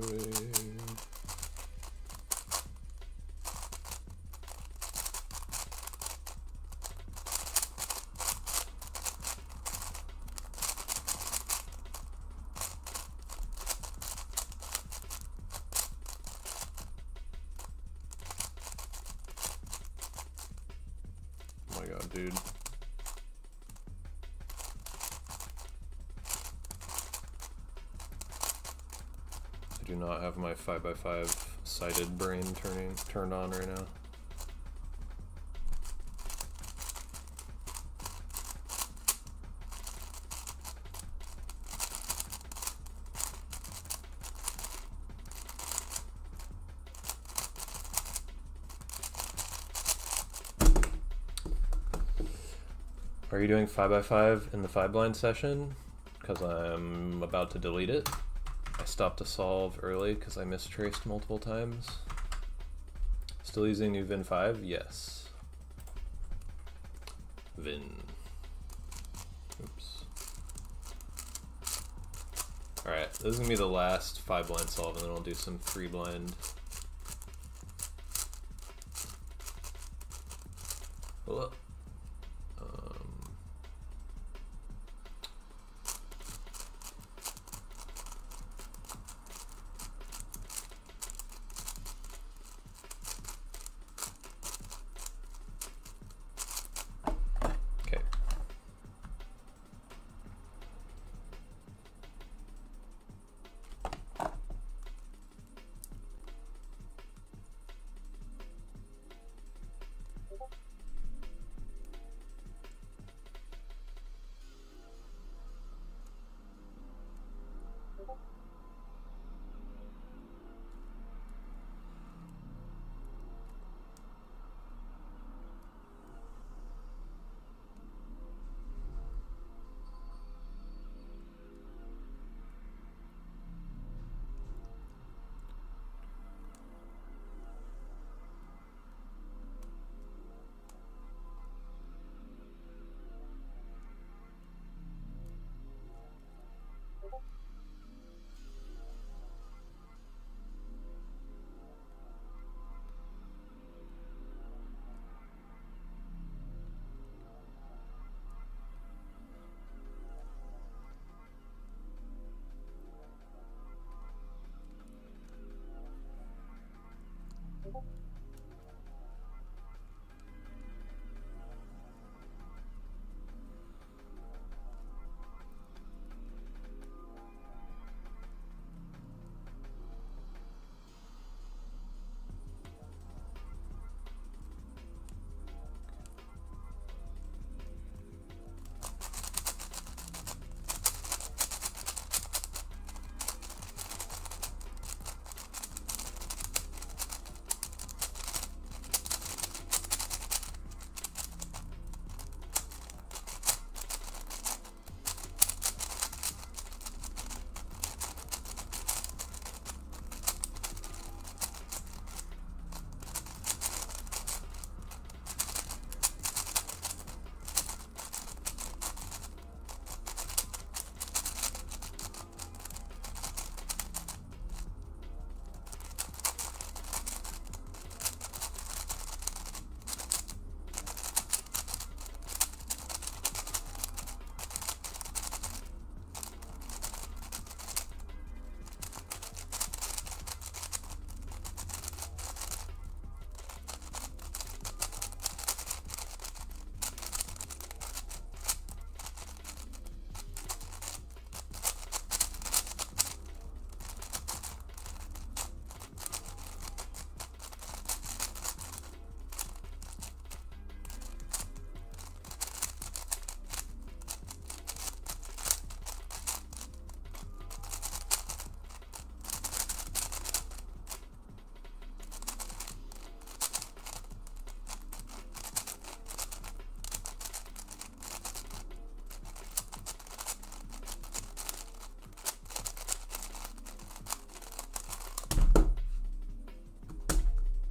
Oh my god, dude. I do not have my 5x5 sighted brain turned on right now. Are you doing 5x5 in the 5-blind session? Because I'm about to delete it. I stopped to solve early because I mistraced multiple times. Still using new Vin 5? Yes. Vin. Oops. Alright, this is going to be the last 5-blind solve, and then I'll do some 3-blind. Hello.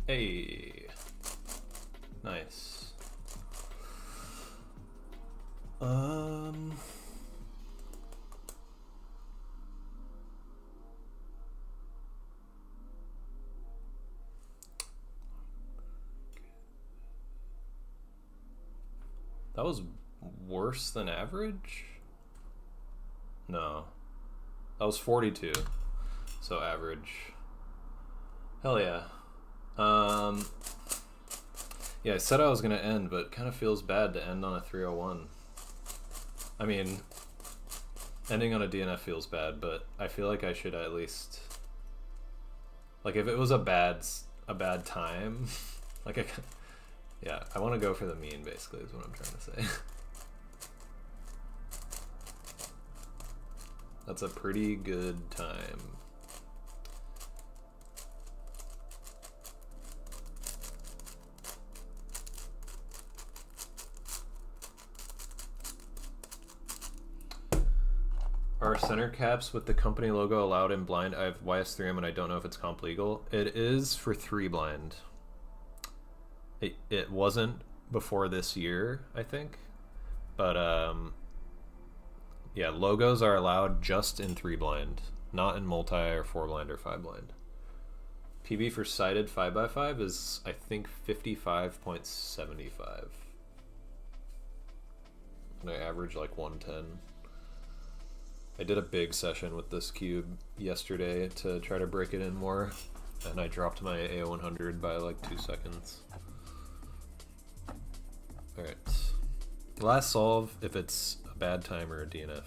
Hey, nice. That was worse than average? No. That was 42. So average. Hell yeah. Yeah, I said I was gonna end, but it kind of feels bad to end on a 301. I mean, ending on a DNF feels bad, but I feel like I should at least, like, if it was a bad time, like yeah, I want to go for the mean, basically, is what I'm trying to say. That's a pretty good time. Are center caps with the company logo allowed in blind? I have YS3M and I don't know if it's comp legal. It is for 3 blind. It wasn't before this year, I think. But yeah, logos are allowed just in 3 blind, not in multi or 4 blind or 5 blind. PB for sided 5x5 is, I think, 55.75. And I average like 110. I did a big session with this cube yesterday to try to break it in more, and I dropped my AO100 by like 2 seconds. Alright. Last solve if it's a bad time or a DNF.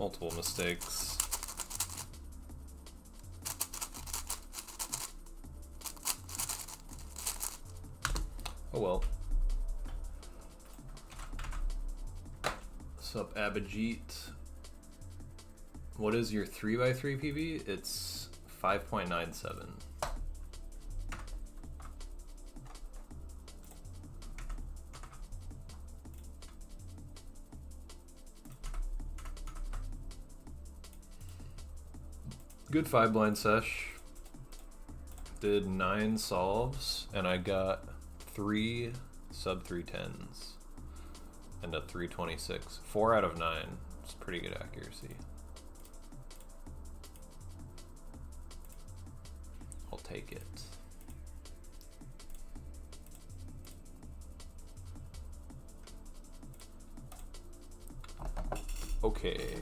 multiple mistakes. Oh well. What's up, Abhijit? What is your 3x3 PB? It's 5.97. Good 5-blind sesh. Did 9 solves, and I got 3 sub 310s and a 326. 4 out of 9. It's pretty good accuracy. I'll take it. Okay.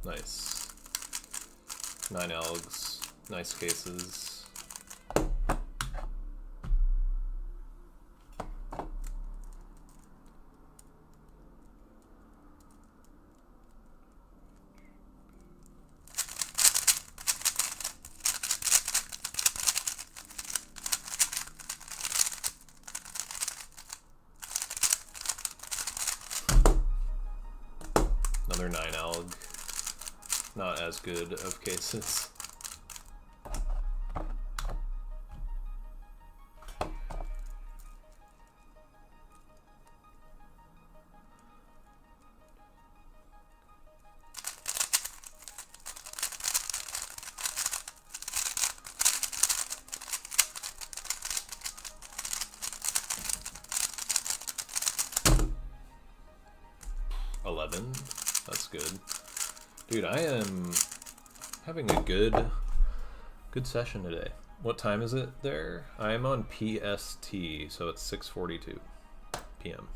Nice. 9 algs. Nice cases. Another 9 alg. Not as good of cases. That's good. Dude, I am having a good session today. What time is it there? I am on PST, so it's 6:42 p.m.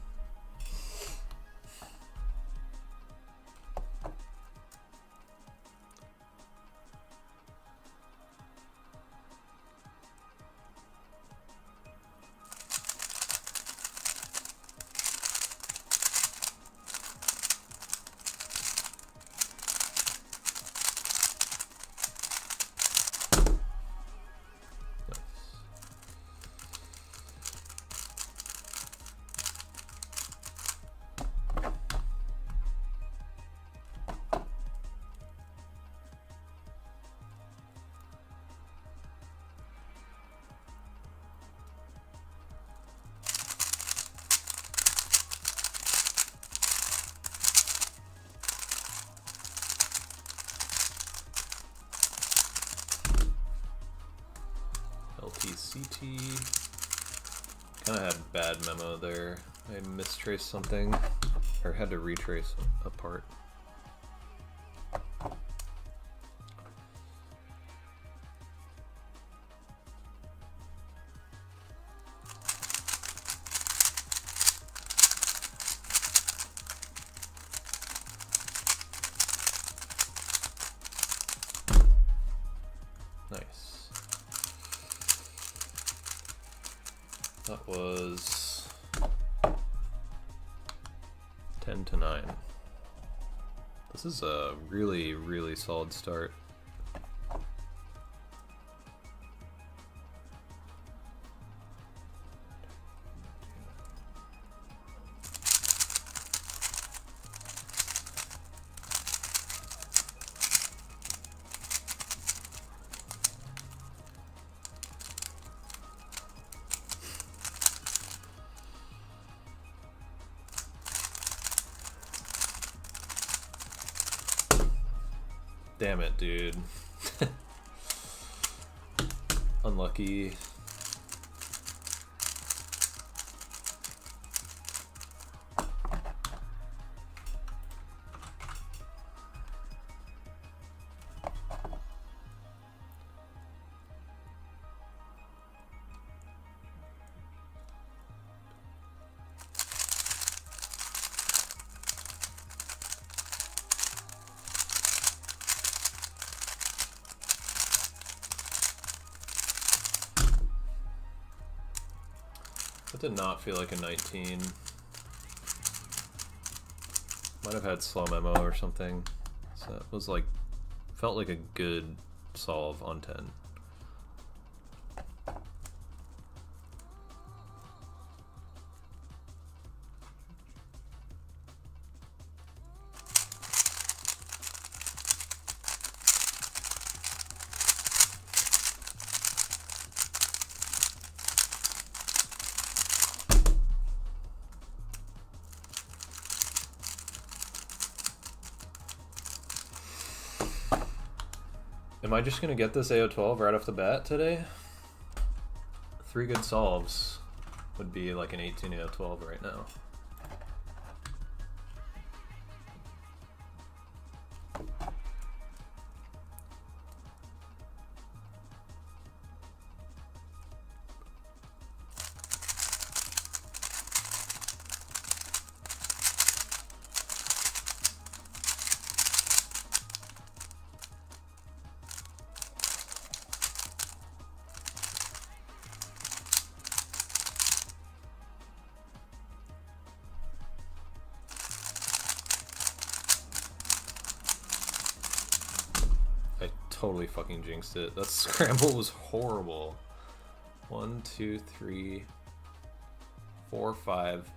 LTCT. Kind of had a bad memo there. I mistraced something, or had to retrace a part. Nice. That was 10-9. This is a really, really solid start. Damn it, dude. Unlucky. That did not feel like a 19. Might have had slow memo or something. So it was like, felt like a good solve on 10. Am I just going to get this AO12 right off the bat today? 3 good solves would be like an 18 AO12 right now. Totally fucking jinxed it. That scramble was horrible. 1, 2, 3, 4, 5.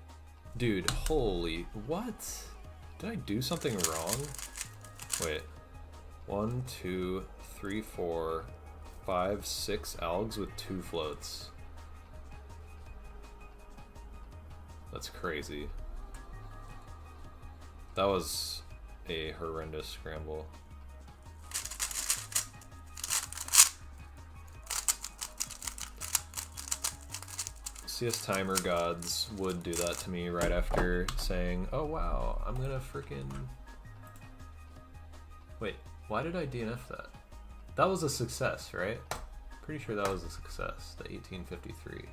Dude, holy, what? Did I do something wrong? Wait. 1, 2, 3, 4, 5, 6 algs with 2 floats. That's crazy. That was a horrendous scramble. CS timer gods would do that to me right after saying, oh wow, I'm gonna freaking... Wait, why did I DNF that? That was a success, right? Pretty sure that was a success, the 1853.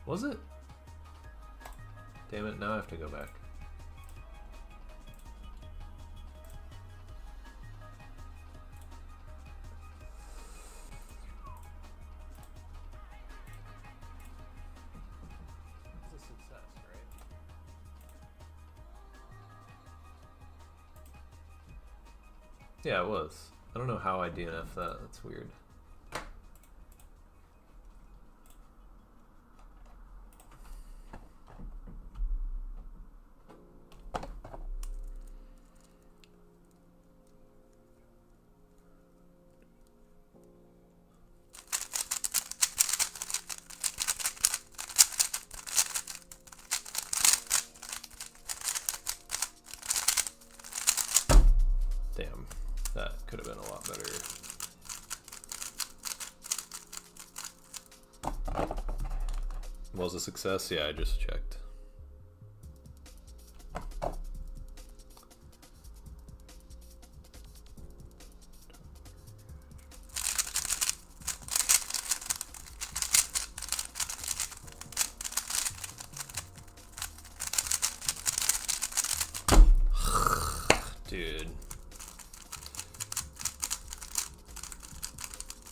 Was it? Damn it, now I have to go back. Yeah, it was. I don't know how I DNF that. That's weird. Damn. That could have been a lot better. Was a success? Yeah, I just checked. Dude.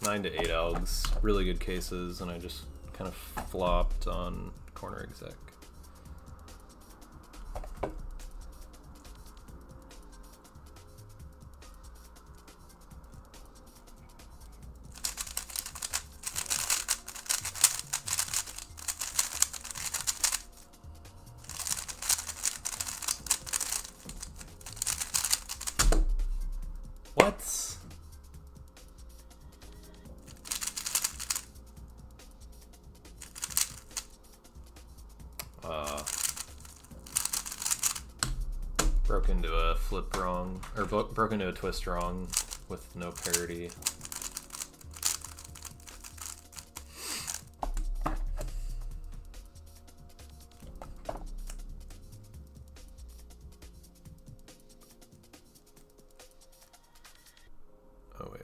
9 to 8 algs, really good cases, and I just kind of flopped on corner exec. What? Broke into a flip wrong, or broke into a twist wrong with no parity. Oh wait.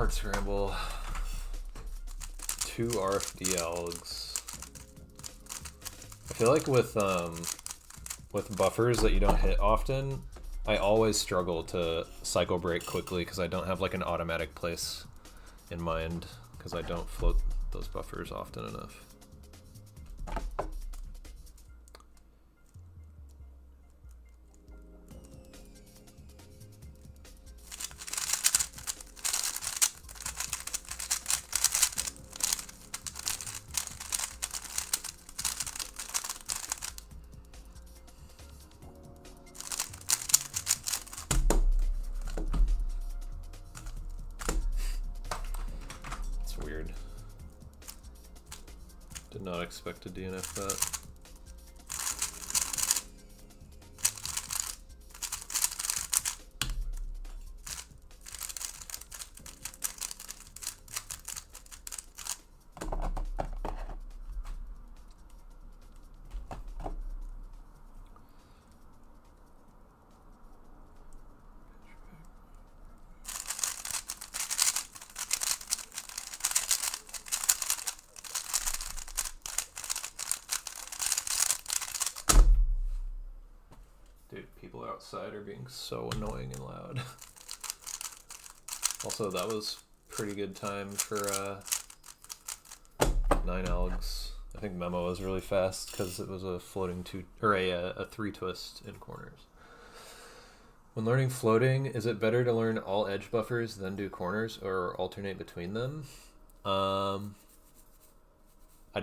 hard scramble. 2 RFD algs. I feel like with buffers that you don't hit often, I always struggle to cycle break quickly because I don't have like an automatic place in mind because I don't float those buffers often enough. Did not expect to DNF that. Dude, people outside are being so annoying and loud. Also, that was pretty good time for 9 algs. I think Memo was really fast because it was a floating a 3 twist in corners. When learning floating, is it better to learn all edge buffers then do corners or alternate between them? I'd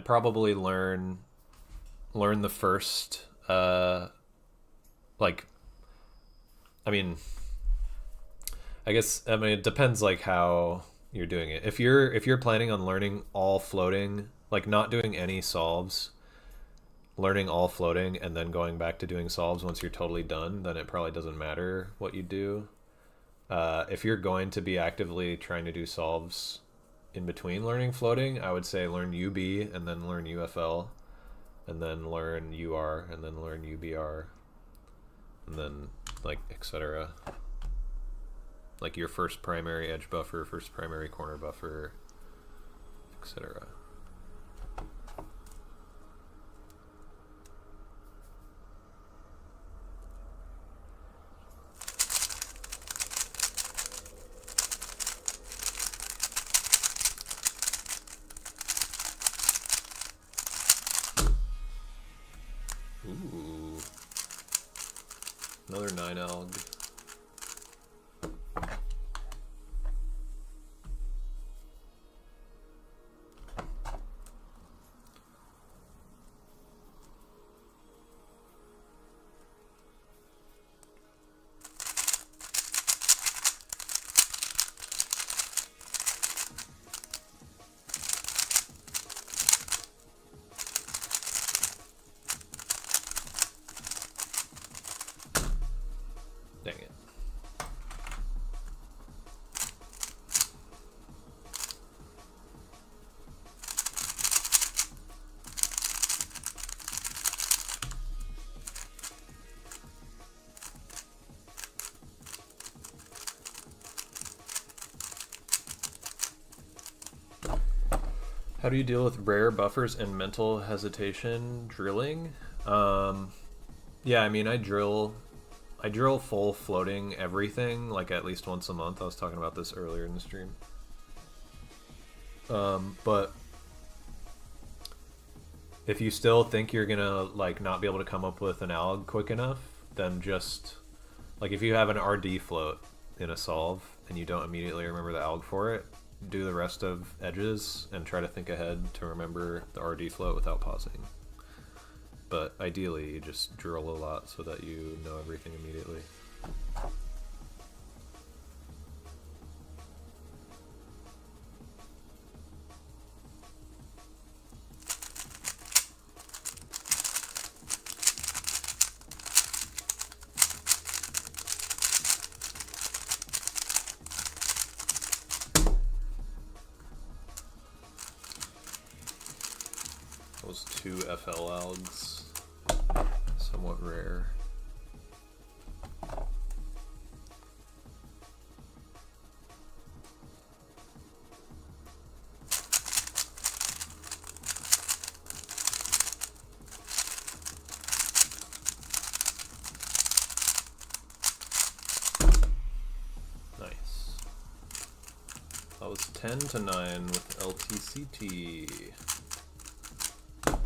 probably learn the first it depends like how you're doing it. If you're planning on learning all floating, like not doing any solves, learning all floating and then going back to doing solves once you're totally done, then it probably doesn't matter what you do. If you're going to be actively trying to do solves in between learning floating, I would say learn UB and then learn UFL and then learn UR and then learn UBR and then like etc. Like your first primary edge buffer, first primary corner buffer, etc. Ooh. Another 9 alg. Dang it. How do you deal with rare buffers and mental hesitation drilling? Yeah, I mean, I drill full floating everything, like at least once a month. I was talking about this earlier in the stream. But if you still think you're gonna like not be able to come up with an alg quick enough, then just like if you have an RD float in a solve and you don't immediately remember the alg for it, do the rest of edges and try to think ahead to remember the RD float without pausing. But ideally, you just drill a lot so that you know everything immediately. Those 2 FL algs, somewhat rare. That was 10 to 9 with LTCT. Do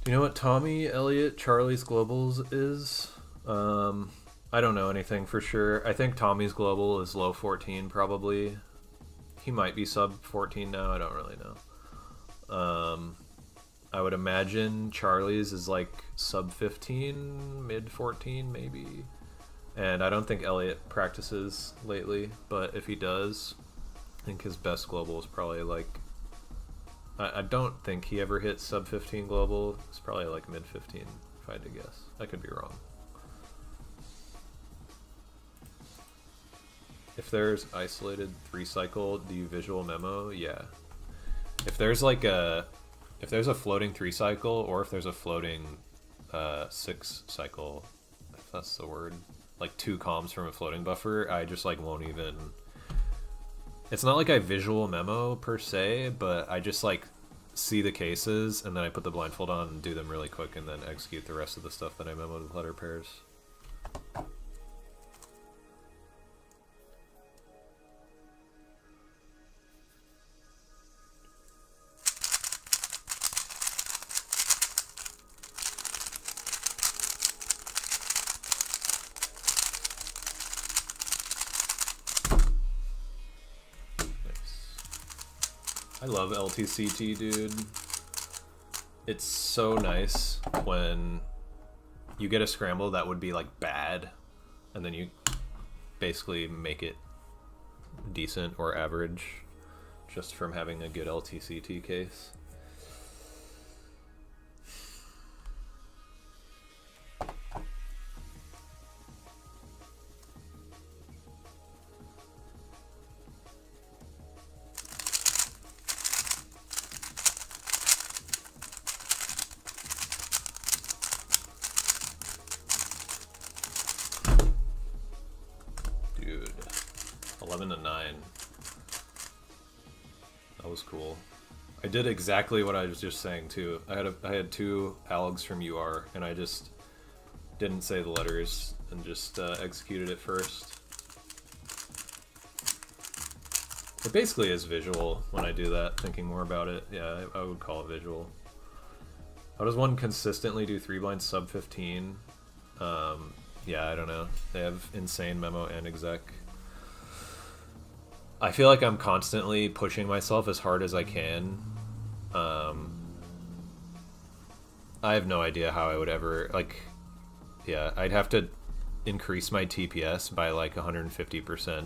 you know what Tommy Elliott Charlie's Globals is? I don't know anything for sure. I think Tommy's Global is low 14 probably. He might be sub 14 now. I don't really know. I would imagine Charlie's is like sub 15, mid 14 maybe. And I don't think Elliott practices lately, but if he does, I think his best global is probably like, I don't think he ever hit sub 15 global. It's probably like mid 15 if I had to guess. I could be wrong. If there's isolated 3 cycle, do you visual memo? Yeah. If there's like if there's a floating 3 cycle, or if there's a floating 6 cycle, if that's the word, like 2 comms from a floating buffer, I just like won't even. It's not like I visual memo per se, but I just like see the cases and then I put the blindfold on and do them really quick and then execute the rest of the stuff that I memoed with letter pairs. I love LTCT, dude. It's so nice when you get a scramble that would be like bad, and then you basically make it decent or average just from having a good LTCT case. Dude, 11 to 9. That was cool. I did exactly what I was just saying too. I had 2 algs from UR, and I just didn't say the letters and just executed it first. It basically is visual when I do that, thinking more about it. Yeah, I would call it visual. How does one consistently do 3 blinds sub 15? Yeah, I don't know. They have insane memo and exec. I feel like I'm constantly pushing myself as hard as I can. I have no idea how I would ever, like, yeah, I'd have to increase my TPS by like 150%.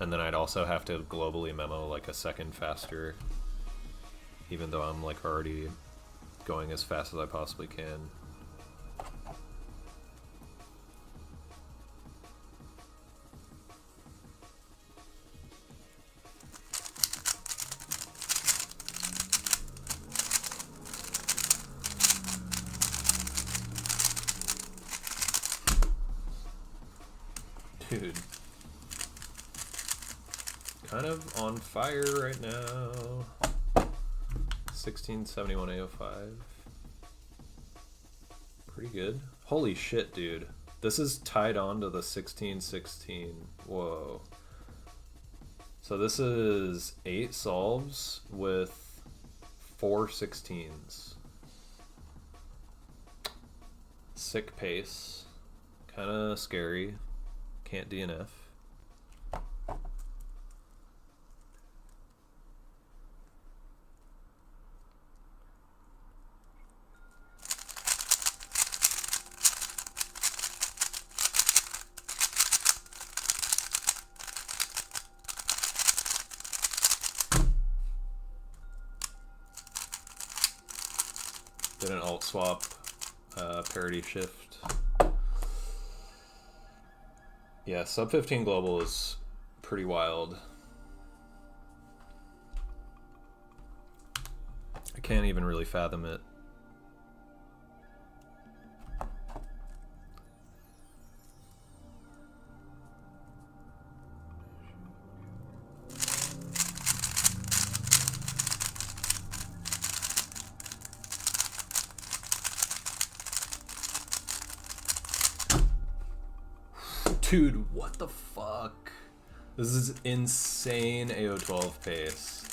And then I'd also have to globally memo like a second faster, even though I'm like already going as fast as I possibly can. Dude. Kind of on fire right now. 1671 A05. Pretty good. Holy shit, dude. This is tied on to the 1616. Whoa. So this is 8 solves with 4 16s. Sick pace. Kind of scary. Can't DNF. Did an alt swap, parity shift. Yeah, sub 15 global is pretty wild. I can't even really fathom it. Dude, what the fuck? This is insane AO12 pace.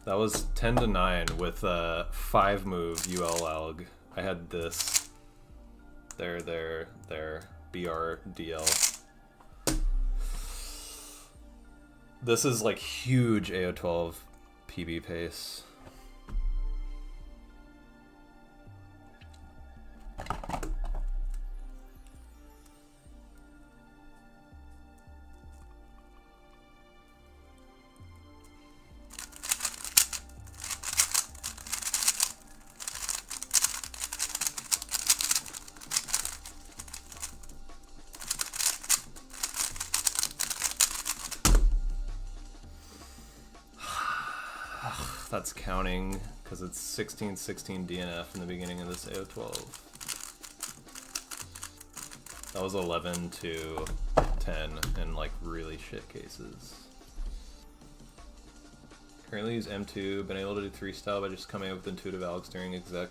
That was 10 to 9 with a 5 move UL alg. I had this. There, BR, DL. This is like huge AO12 PB pace. That's counting because it's 16-16 DNF in the beginning of this AO12. That was 11 to 10 in like really shit cases. Currently use M2, been able to do 3 style by just coming up with intuitive algs during exec.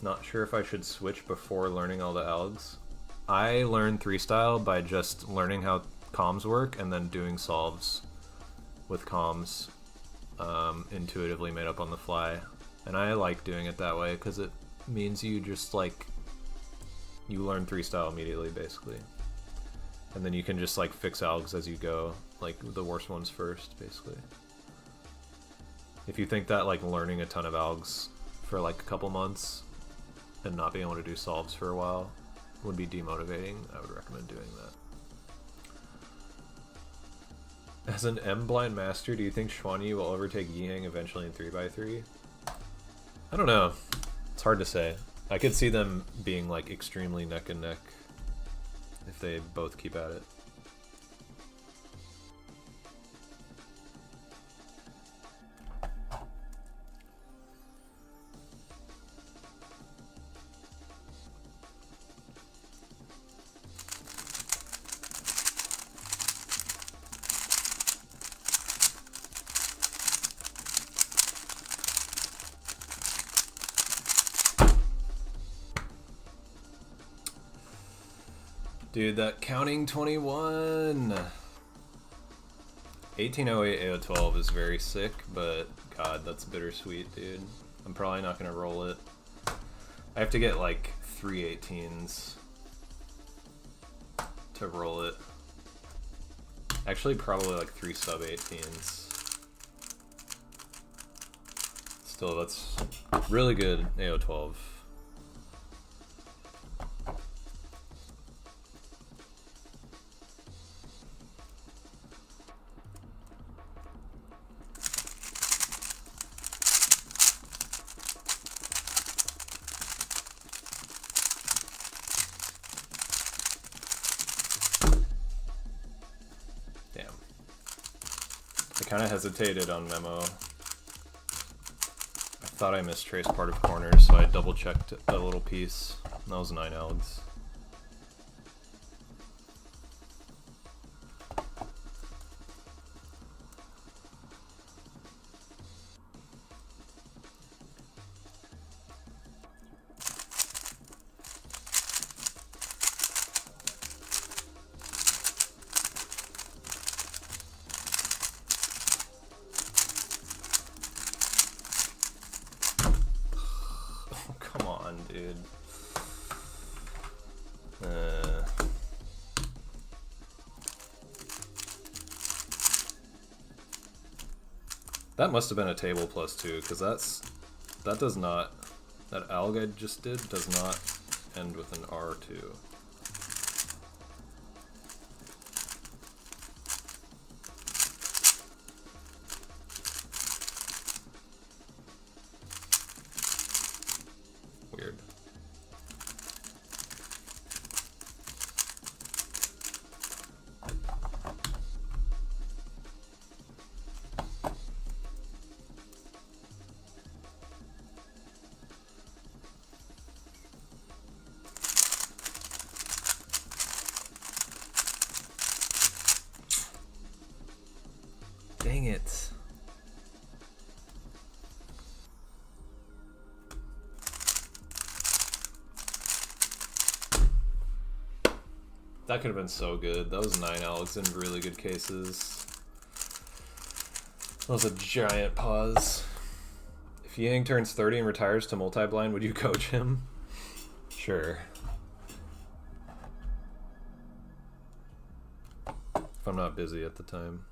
Not sure if I should switch before learning all the algs. I learned 3 style by just learning how comms work and then doing solves with comms intuitively made up on the fly. And I like doing it that way because it means you just like, you learn 3 style immediately basically. And then you can just like fix algs as you go, like the worst ones first basically. If you think that like learning a ton of algs for like a couple months and not being able to do solves for a while would be demotivating, I would recommend doing that. As an M-blind master, do you think Xuanyi will overtake Yihang eventually in 3x3? I don't know. It's hard to say. I could see them being like extremely neck and neck if they both keep at it. Dude, that counting 21! 1808 AO12 is very sick, but god, that's bittersweet, dude. I'm probably not gonna roll it. I have to get like 3 18s to roll it. Actually, probably like 3 sub 18s. Still, that's really good AO12. Kind of hesitated on memo. I thought I mistraced part of corners, so I double checked a little piece. That was 9 algs. Dude. That must have been a table +2, because that does not, that alg I just did does not end with an R2. Weird. That could have been so good. That was 9 Alex in really good cases. That was a giant pause. If Yang turns 30 and retires to multi-blind, would you coach him? Sure. If I'm not busy at the time.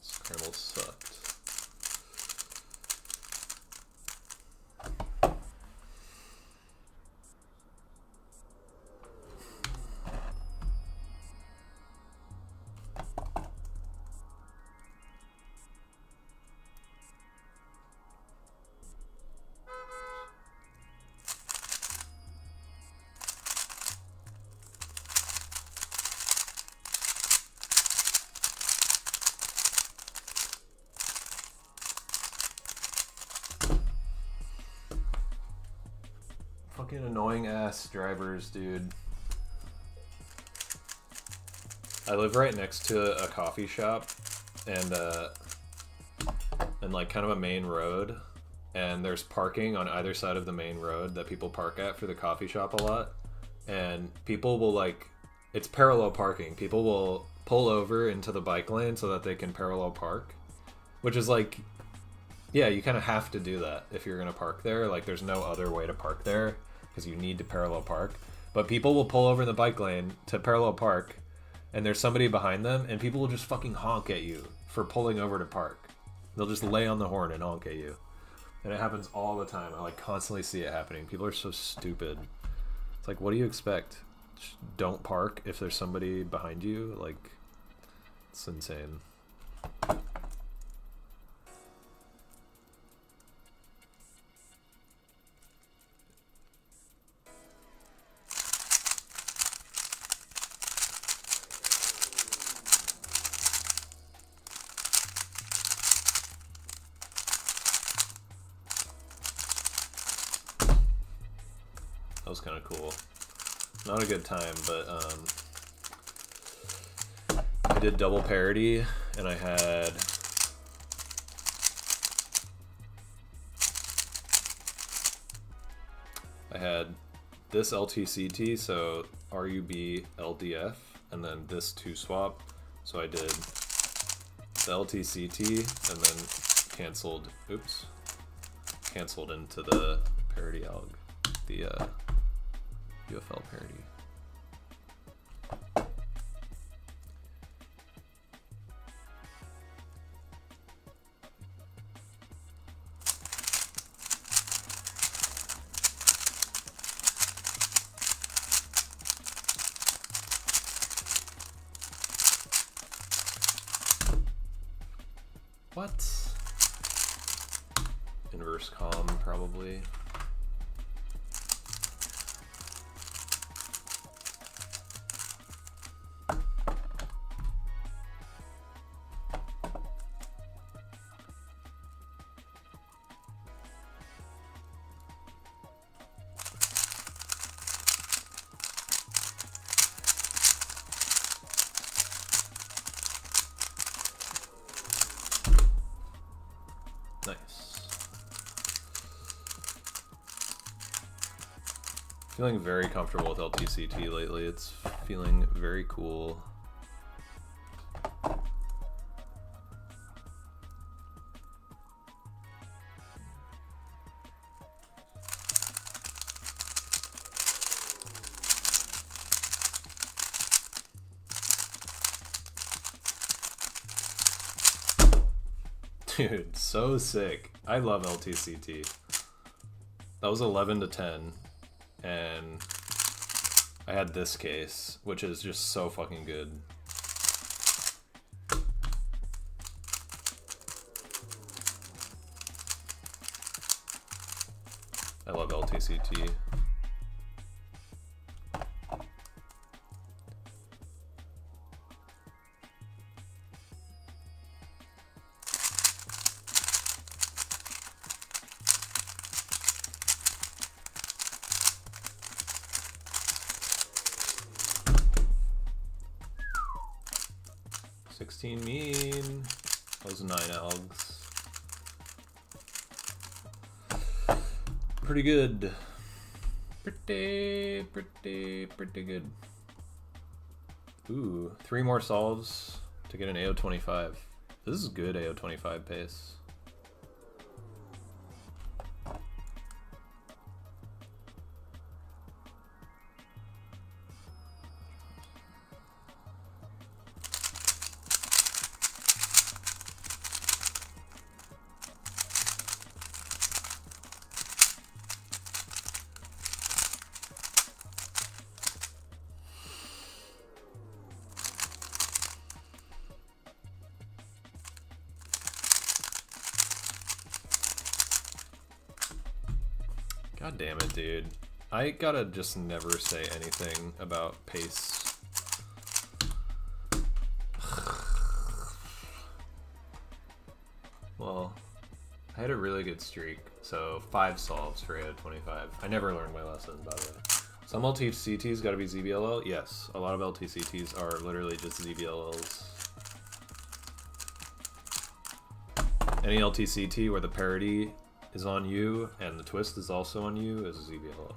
Scramble sucked. Fucking annoying ass drivers, dude. I live right next to a coffee shop and like kind of a main road, and there's parking on either side of the main road that people park at for the coffee shop a lot, and people will like, it's parallel parking. People will pull over into the bike lane so that they can parallel park, which is like, yeah, you kind of have to do that if you're gonna park there. Like, there's no other way to park there because you need to parallel park. But people will pull over in the bike lane to parallel park, and there's somebody behind them, and people will just fucking honk at you for pulling over to park. They'll just lay on the horn and honk at you. And it happens all the time. I like constantly see it happening. People are so stupid. It's like, what do you expect? Just don't park if there's somebody behind you? Like, it's insane. That was kind of cool. Not a good time, but I did double parody, and I had this LTCT, so RUB LDF, and then this 2 swap. So I did the LTCT and then canceled into the parody alg, the UFL parody. What? Inverse comm, probably. Feeling very comfortable with LTCT lately. It's feeling very cool. Dude, so sick. I love LTCT. That was 11 to 10. And I had this case, which is just so fucking good. I love LTCT. 16 mean. Those 9 algs. Pretty good. Pretty good. Ooh, 3 more solves to get an AO25. This is good AO25 pace. God damn it, dude. I gotta just never say anything about pace. Well, I had a really good streak, so 5 solves for AO25. I never learned my lesson, by the way. Some LTCTs gotta be ZBLL? Yes, a lot of LTCTs are literally just ZBLLs. Any LTCT where the parity is on you and the twist is also on you is a ZBLL.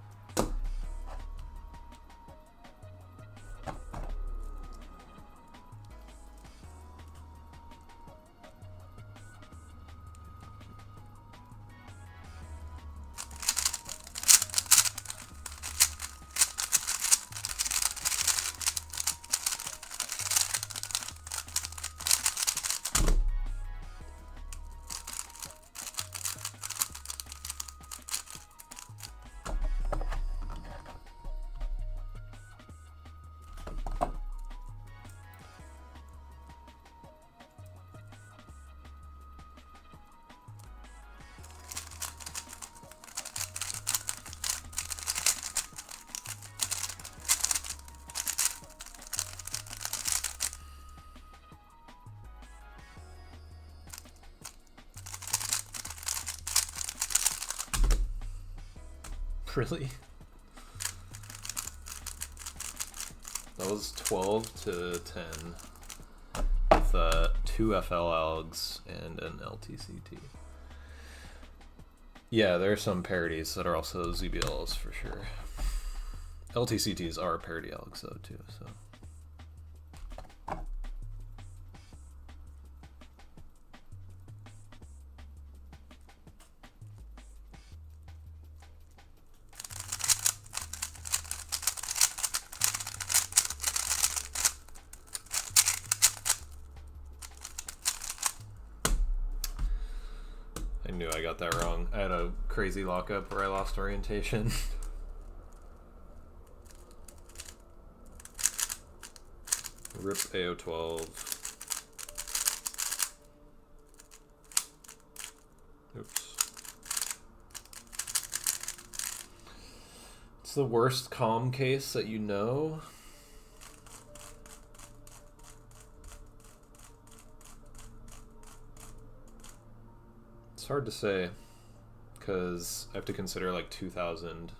Really? That was 12 to 10 with 2 FL algs and an LTCT. Yeah, there are some parodies that are also ZBLs for sure. LTCTs are parody algs though too, so. I knew I got that wrong. I had a crazy lockup where I lost orientation. Rip AO12. Oops. It's the worst calm case that you know. It's hard to say because I have to consider like 2000.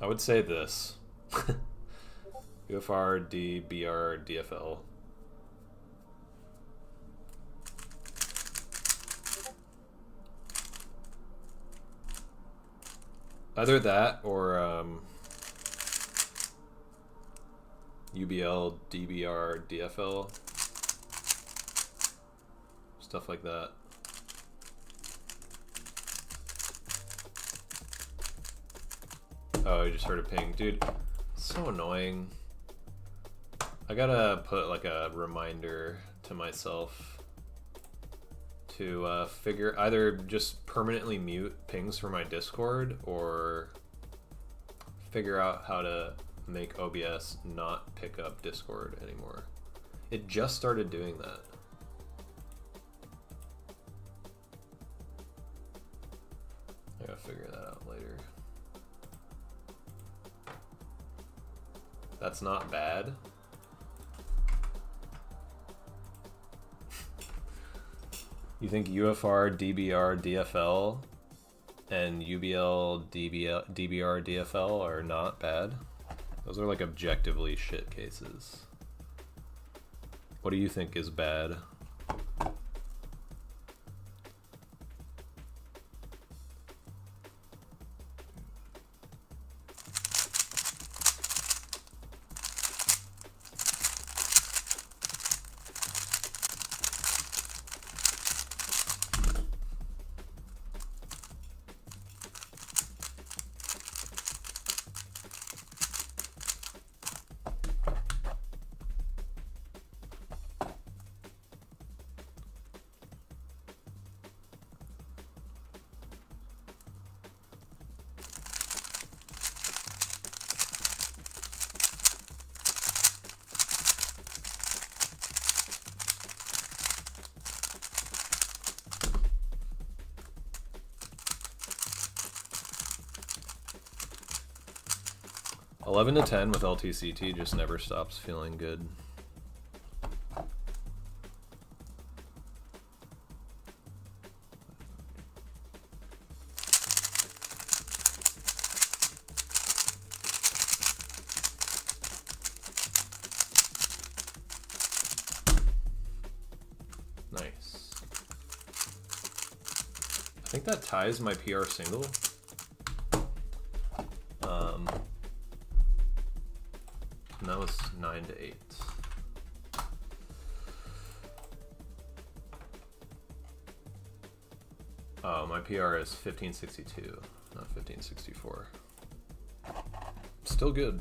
I would say this. UFR, DBR, DFL. Either that or UBL, DBR, DFL. Stuff like that. Oh, you just heard a ping. Dude, so annoying. I gotta put like a reminder to myself to figure either just permanently mute pings for my Discord or figure out how to make OBS not pick up Discord anymore. It just started doing that. I gotta figure that out later. That's not bad. You think UFR, DBR, DFL and UBL, DBR, DFL are not bad. Those are like objectively shit cases. What do you think is bad? $11 to $10 with LTCT just never stops feeling good. Nice. I think that ties my PR single. And that was 9 to 8. Oh, my PR is 1562, not 1564. Still good.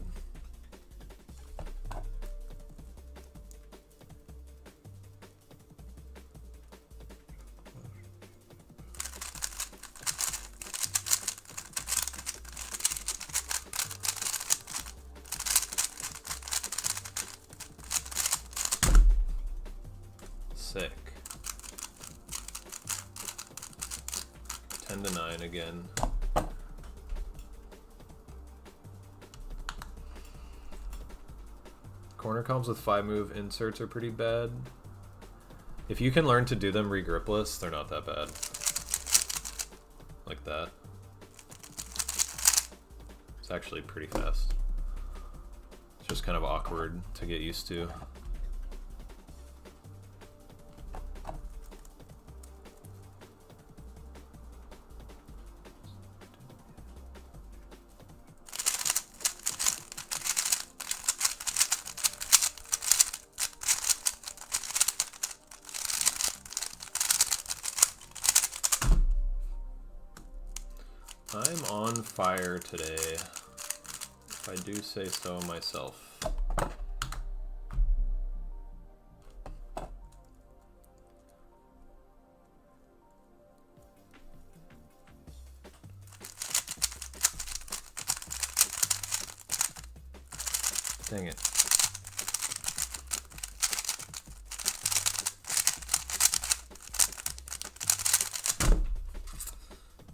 Sick. 10 to 9 again. Corner comps with 5-move inserts are pretty bad. If you can learn to do them regripless, they're not that bad. Like that. It's actually pretty fast. It's just kind of awkward to get used to. I'm on fire today, if I do say so myself. Dang it.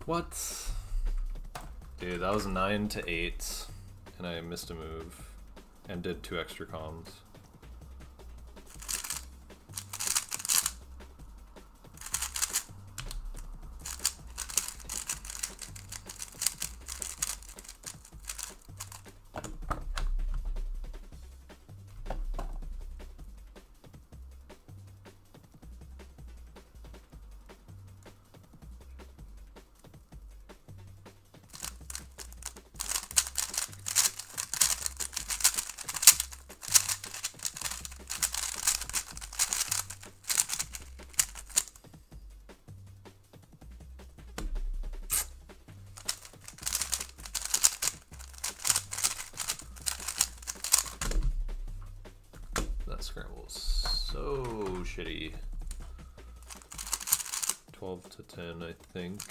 What? Dude, that was 9 to 8, and I missed a move, and did 2 extra comms. Scramble is so shitty. 12 to 10, I think.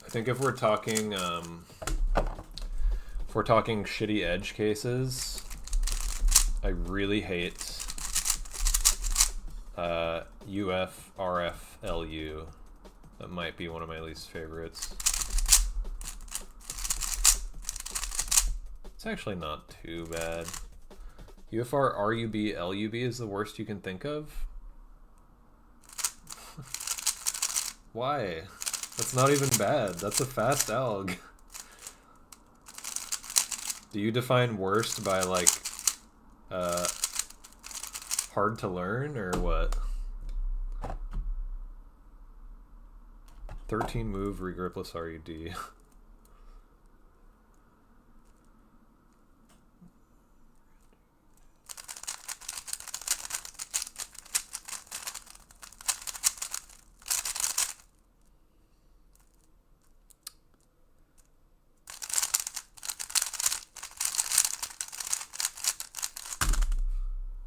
I think if we're talking shitty edge cases, I really hate UF, RF, LU. That might be one of my least favorites. It's actually not too bad. UFR RUB LUB is the worst you can think of? Why? That's not even bad. That's a fast alg. Do you define worst by like hard to learn or what? 13 move regripless RUD.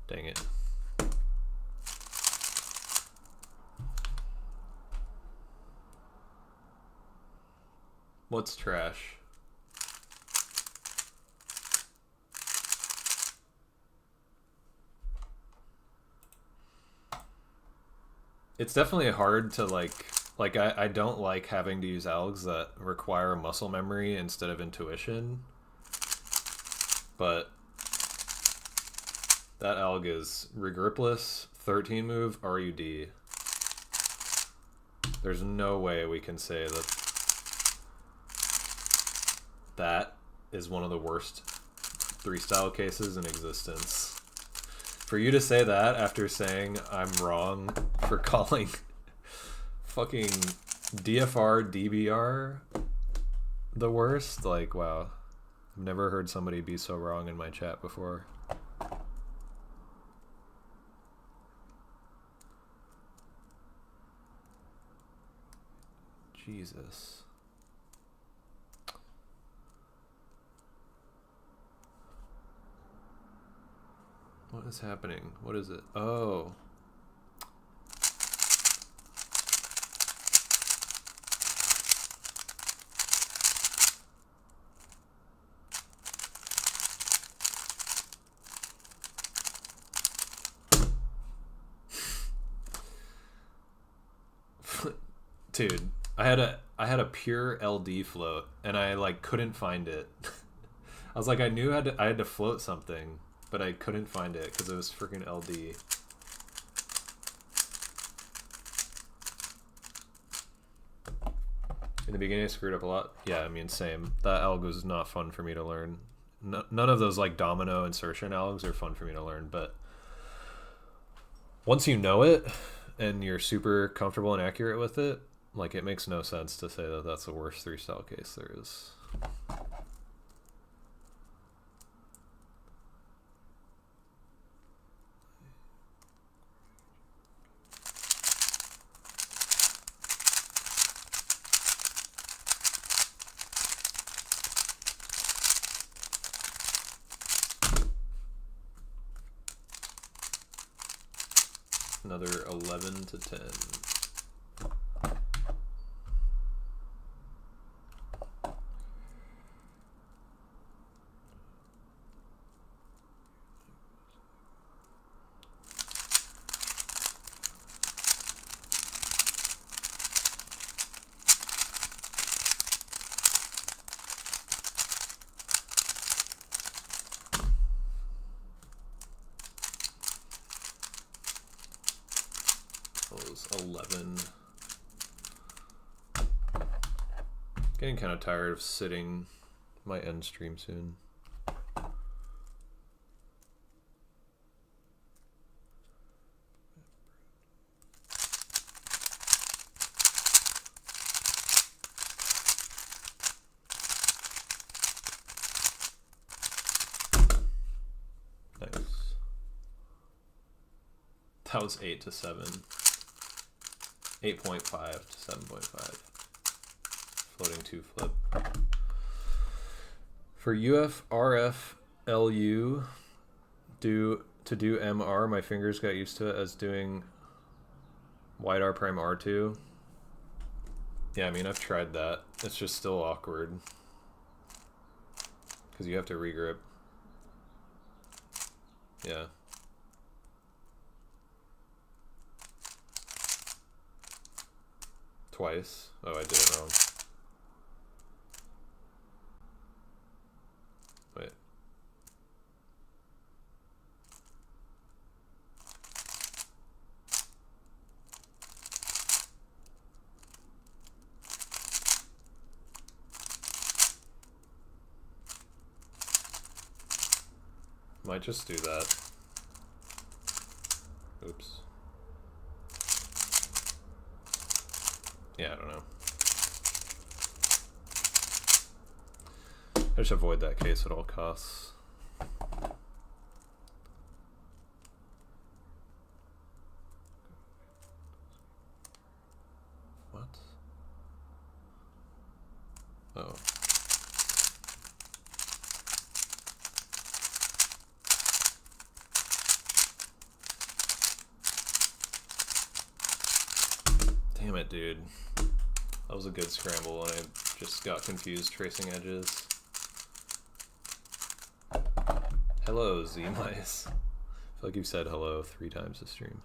Dang it. What's trash? It's definitely hard to like I don't like having to use algs that require muscle memory instead of intuition. But that alg is regripless, 13 move, RUD. There's no way we can say that that is one of the worst 3-style cases in existence. For you to say that after saying I'm wrong for calling fucking DFR DBR the worst, like, wow. I've never heard somebody be so wrong in my chat before. Jesus. What is happening? What is it? Oh. Dude, I had a pure LD float and I like couldn't find it. I was like, I knew I had to float something, but I couldn't find it because it was freaking LD. In the beginning I screwed up a lot. Yeah, I mean, same. That alg was not fun for me to learn. None of those like domino insertion algs are fun for me to learn, but once you know it and you're super comfortable and accurate with it, like, it makes no sense to say that that's the worst 3-style case there is. Another 11 to 10. Those 11. Getting kind of tired of sitting. Might end stream soon. Nice. That was 8 to 7. 8.5 to 7.5. Floating 2 flip. For UF, RF, LU, to do MR, my fingers got used to it as doing wide R prime R2. Yeah, I mean, I've tried that. It's just still awkward. Because you have to regrip. Yeah. Twice. Oh, I did it wrong. Wait, Might just do that. Oops. Yeah, I don't know. I just avoid that case at all costs. What? Oh. Damn it, dude. That was a good scramble and I just got confused tracing edges. Hello, Z-Mice. I feel like you've said hello 3 times this stream.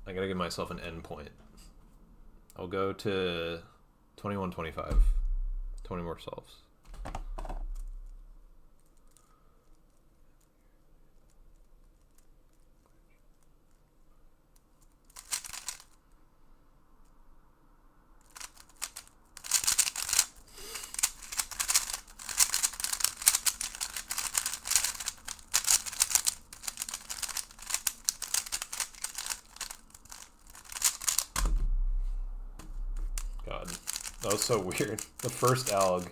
I gotta give myself an endpoint. I'll go to 2125. 20 more solves. That was so weird. The first alg,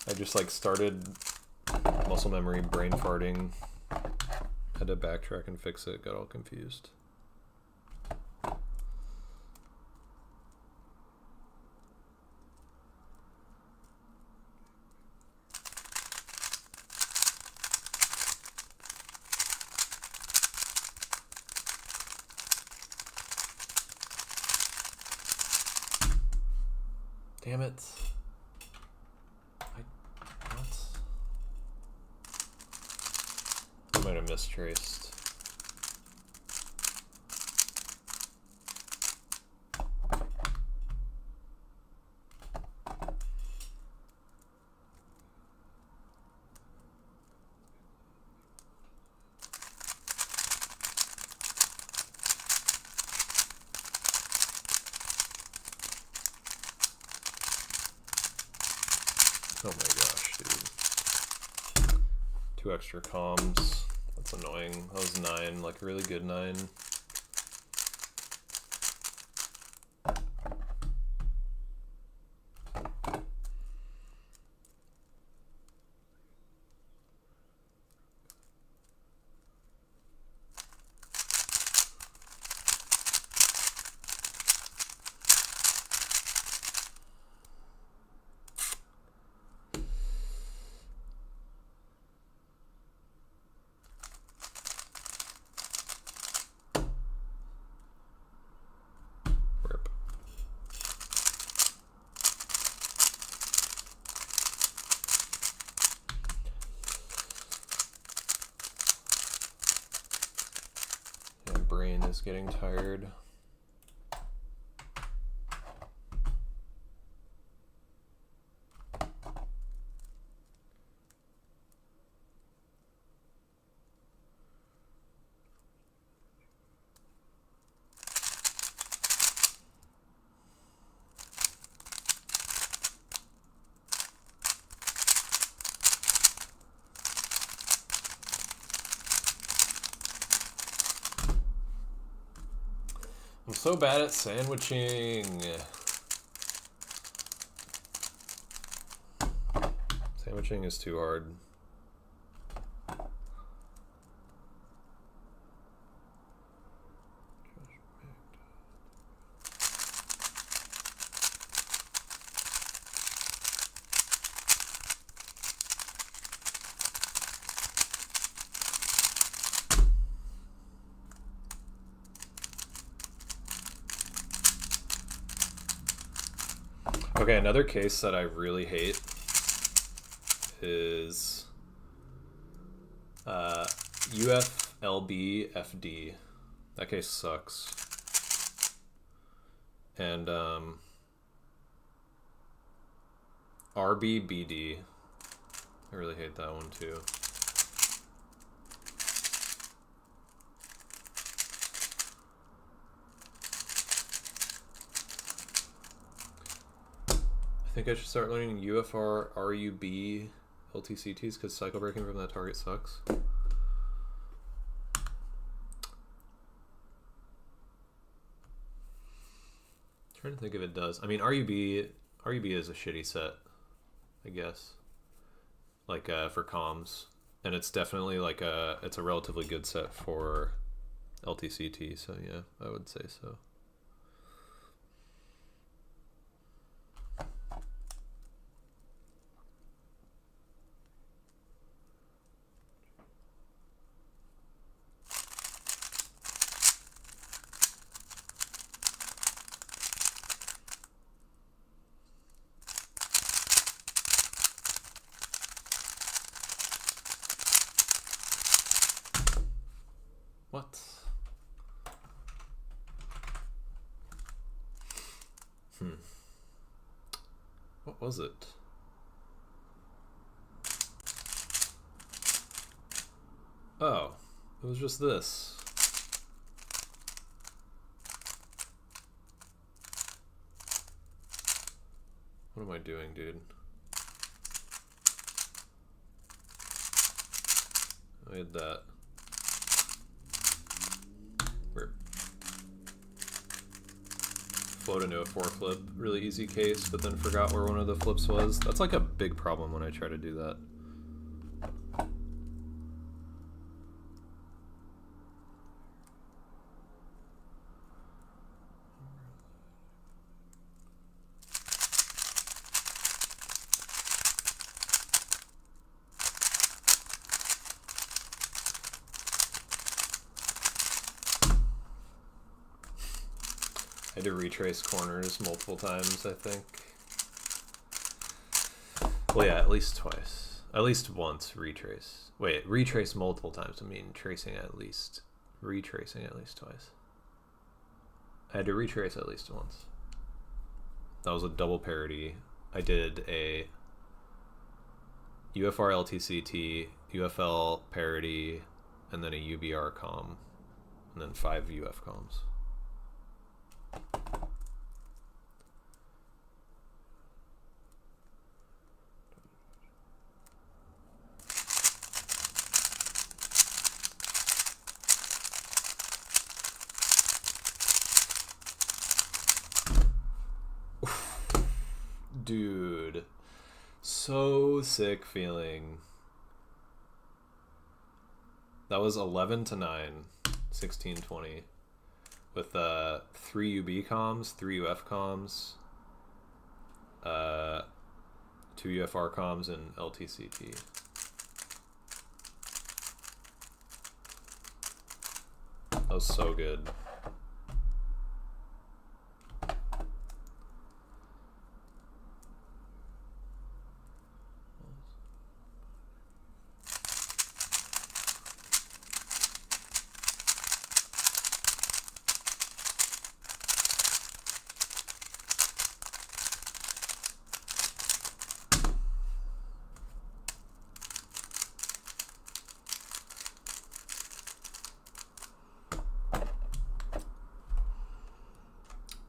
I just like started muscle memory, brain farting, had to backtrack and fix it, got all confused. Damn it. What? I might have mistraced. Oh my gosh, dude. 2 extra comms. That's annoying. That was 9, like a really good 9. Brain is getting tired. I'm so bad at sandwiching. Sandwiching is too hard. Okay, another case that I really hate is UFLBFD. That case sucks. And RBBD. I really hate that one too. I think I should start learning UFR, RUB, LTCTs because cycle breaking from that target sucks. Trying to think if it does. I mean, RUB is a shitty set, I guess. Like for comms, and it's definitely like it's a relatively good set for LTCT. So yeah, I would say so. What? What was it? Oh, it was just this. What am I doing, dude? I had that. Float into a 4 flip, really easy case, but then forgot where one of the flips was. That's like a big problem when I try to do that. I had to retrace corners multiple times, I think. Well, yeah, at least twice. At least once retrace. Wait, retrace multiple times. I mean, retracing at least twice. I had to retrace at least once. That was a double parity. I did a UFR LTCT, UFL parity, and then a UBR comm, and then 5 UF comms. Dude, so sick feeling. That was 11-9, 16-20, with 3 UB comms, 3 UF comms, 2 UFR comms, and LTCT. That was so good.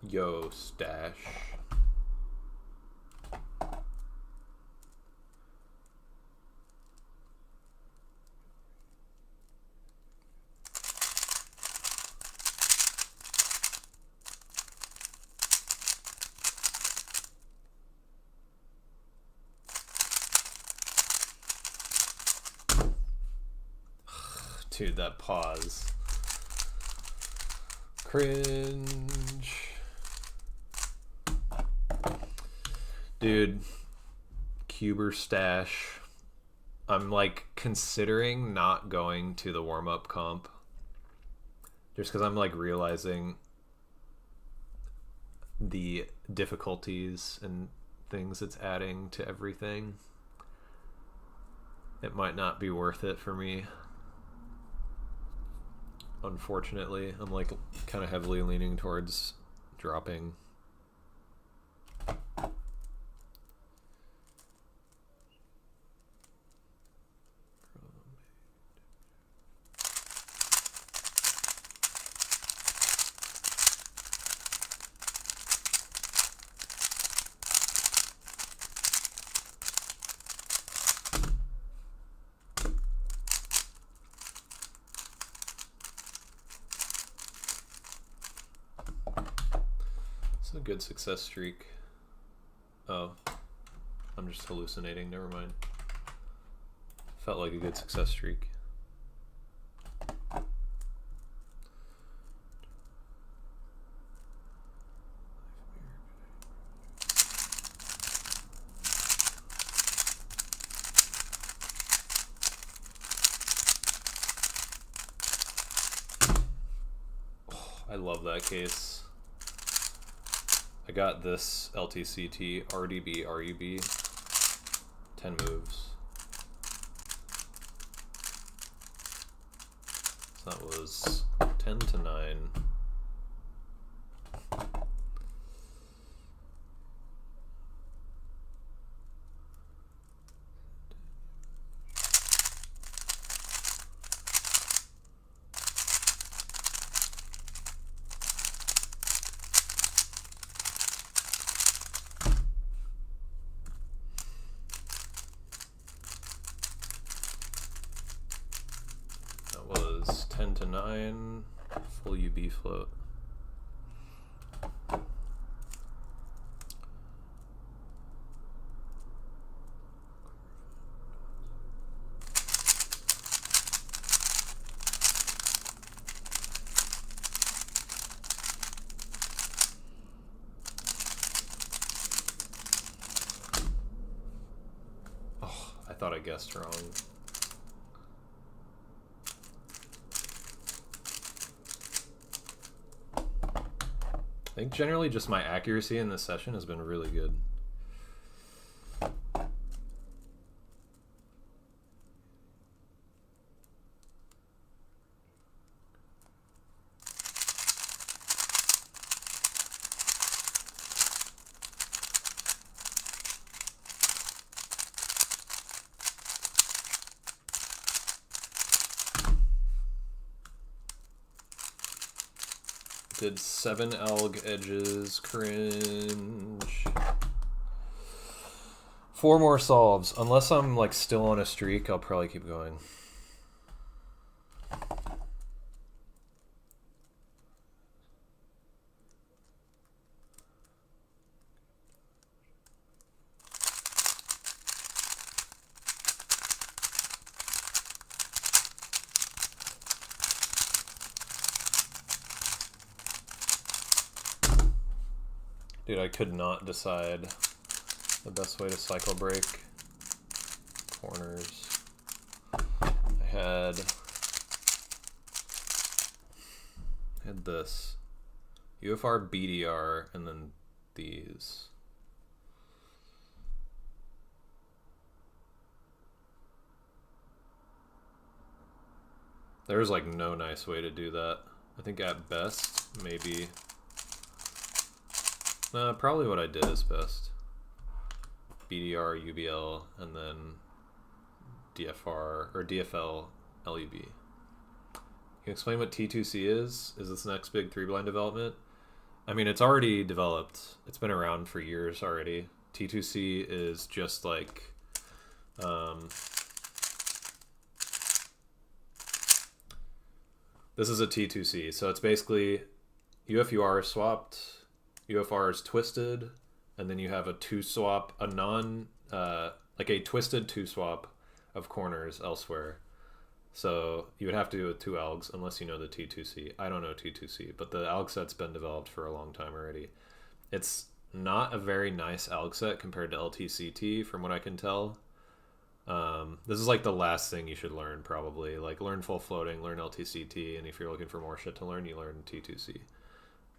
Yo, stash. Dude, that pause. Cringe. Dude, Cuber stash. I'm like considering not going to the warm-up comp just because I'm like realizing the difficulties and things it's adding to everything, it might not be worth it for me. Unfortunately, I'm like kind of heavily leaning towards dropping. It's a good success streak. Oh, I'm just hallucinating. Never mind. Felt like a good success streak. I love that case. I got this LTCT, RDB, RUB, 10 moves. So that was 10 to 9. That was 10 to 9, full UB float. Oh, I thought I guessed wrong. I think generally just my accuracy in this session has been really good. Did 7 alg edges, cringe. 4 more solves. Unless I'm like still on a streak, I'll probably keep going. Dude, I could not decide the best way to cycle break corners. I had this UFR, BDR, and then these. There's like no nice way to do that. I think at best, maybe. Probably what I did is best. BDR, UBL, and then DFR, or DFL, LUB. Can you explain what T2C is? Is this next big 3-blind development? I mean, it's already developed. It's been around for years already. T2C is just like... this is a T2C. So it's basically UFUR swapped, UFR is twisted, and then you have a 2-swap, a like a twisted 2-swap of corners elsewhere. So you would have to do with 2 algs unless you know the T2C. I don't know T2C, but the alg set's been developed for a long time already. It's not a very nice alg set compared to LTCT from what I can tell. This is like the last thing you should learn probably. Like learn full floating, learn LTCT, and if you're looking for more shit to learn, you learn T2C.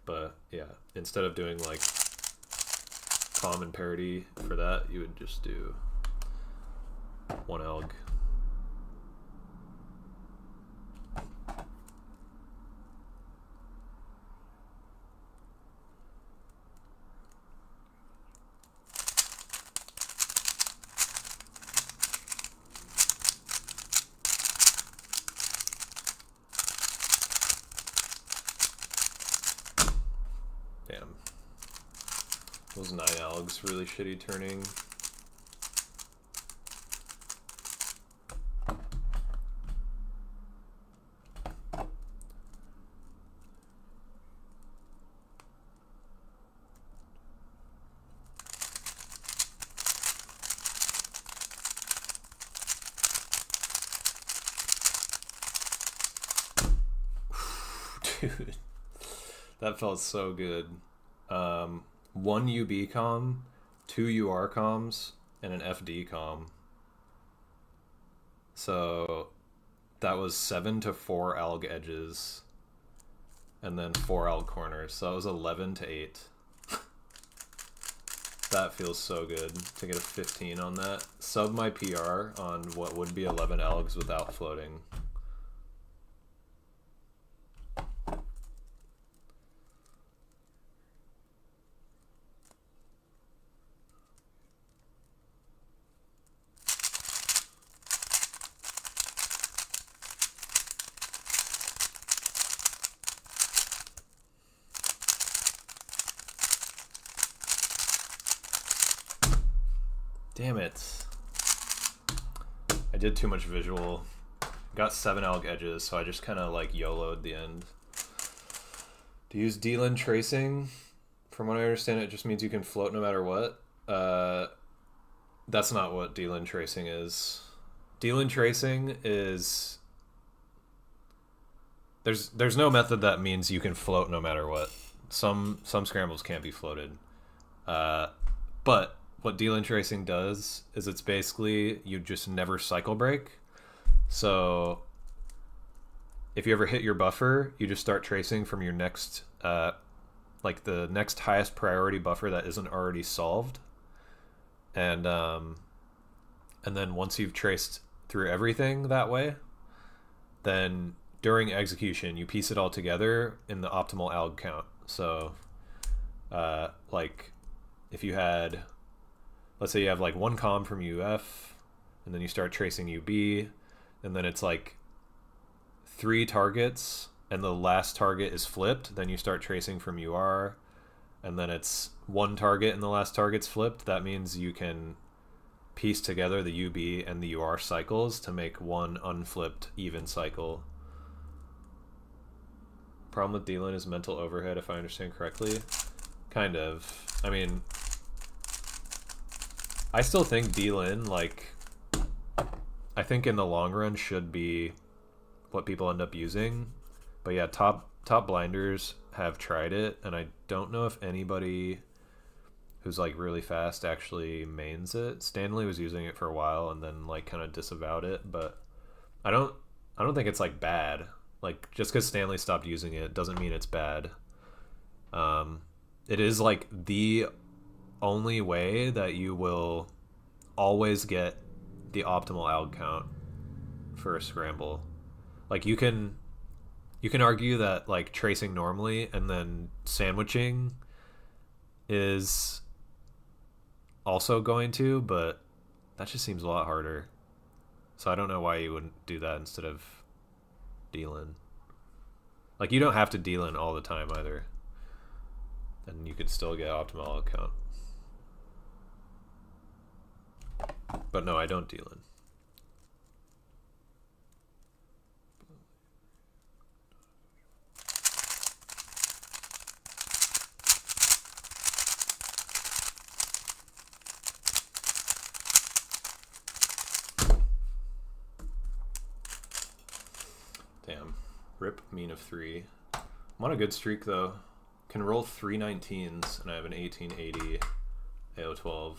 But yeah, instead of doing like common parity for that, you would just do 1 alg. Damn. Those 9 algs really shitty turning. Dude, that felt so good. 1 UB com, 2 UR comms, and an FD com. So that was 7 to 4 alg edges, and then 4 alg corners. So that was 11 to 8. That feels so good to get a 15 on that. Sub my PR on what would be 11 algs without floating. Damn it. I did too much visual. Got 7 alg edges, so I just kind of like YOLO'd the end. To use D-Lin tracing, from what I understand, it just means you can float no matter what. That's not what D-Lin tracing is. D-Lin tracing is... There's no method that means you can float no matter what. Some scrambles can't be floated. But what D-Lin tracing does is it's basically you just never cycle break. So if you ever hit your buffer, you just start tracing from your next, like the next highest priority buffer that isn't already solved. And then once you've traced through everything that way, then during execution, you piece it all together in the optimal alg count. So like if you had, let's say you have like 1 comm from UF, and then you start tracing UB, and then it's like 3 targets, and the last target is flipped, then you start tracing from UR, and then it's 1 target and the last target's flipped. That means you can piece together the UB and the UR cycles to make one unflipped even cycle. Problem with D-Lin is mental overhead, if I understand correctly. Kind of. I mean, I still think D-Lin, like, I think in the long run should be what people end up using. But yeah, top blinders have tried it, and I don't know if anybody who's like really fast actually mains it. Stanley was using it for a while and then like kind of disavowed it, but I don't think it's like bad. Like, just because Stanley stopped using it doesn't mean it's bad. It is like the only way that you will always get the optimal alg count for a scramble. Like, you can argue that like tracing normally and then sandwiching is also going to, but that just seems a lot harder. So I don't know why you wouldn't do that instead of D-Lin. Like, you don't have to D-Lin all the time either, and you could still get optimal alg count. But no, I don't D-Lin. Damn. Rip mean of 3. I'm on a good streak though. Can roll 3 19s and I have an 1880 AO12.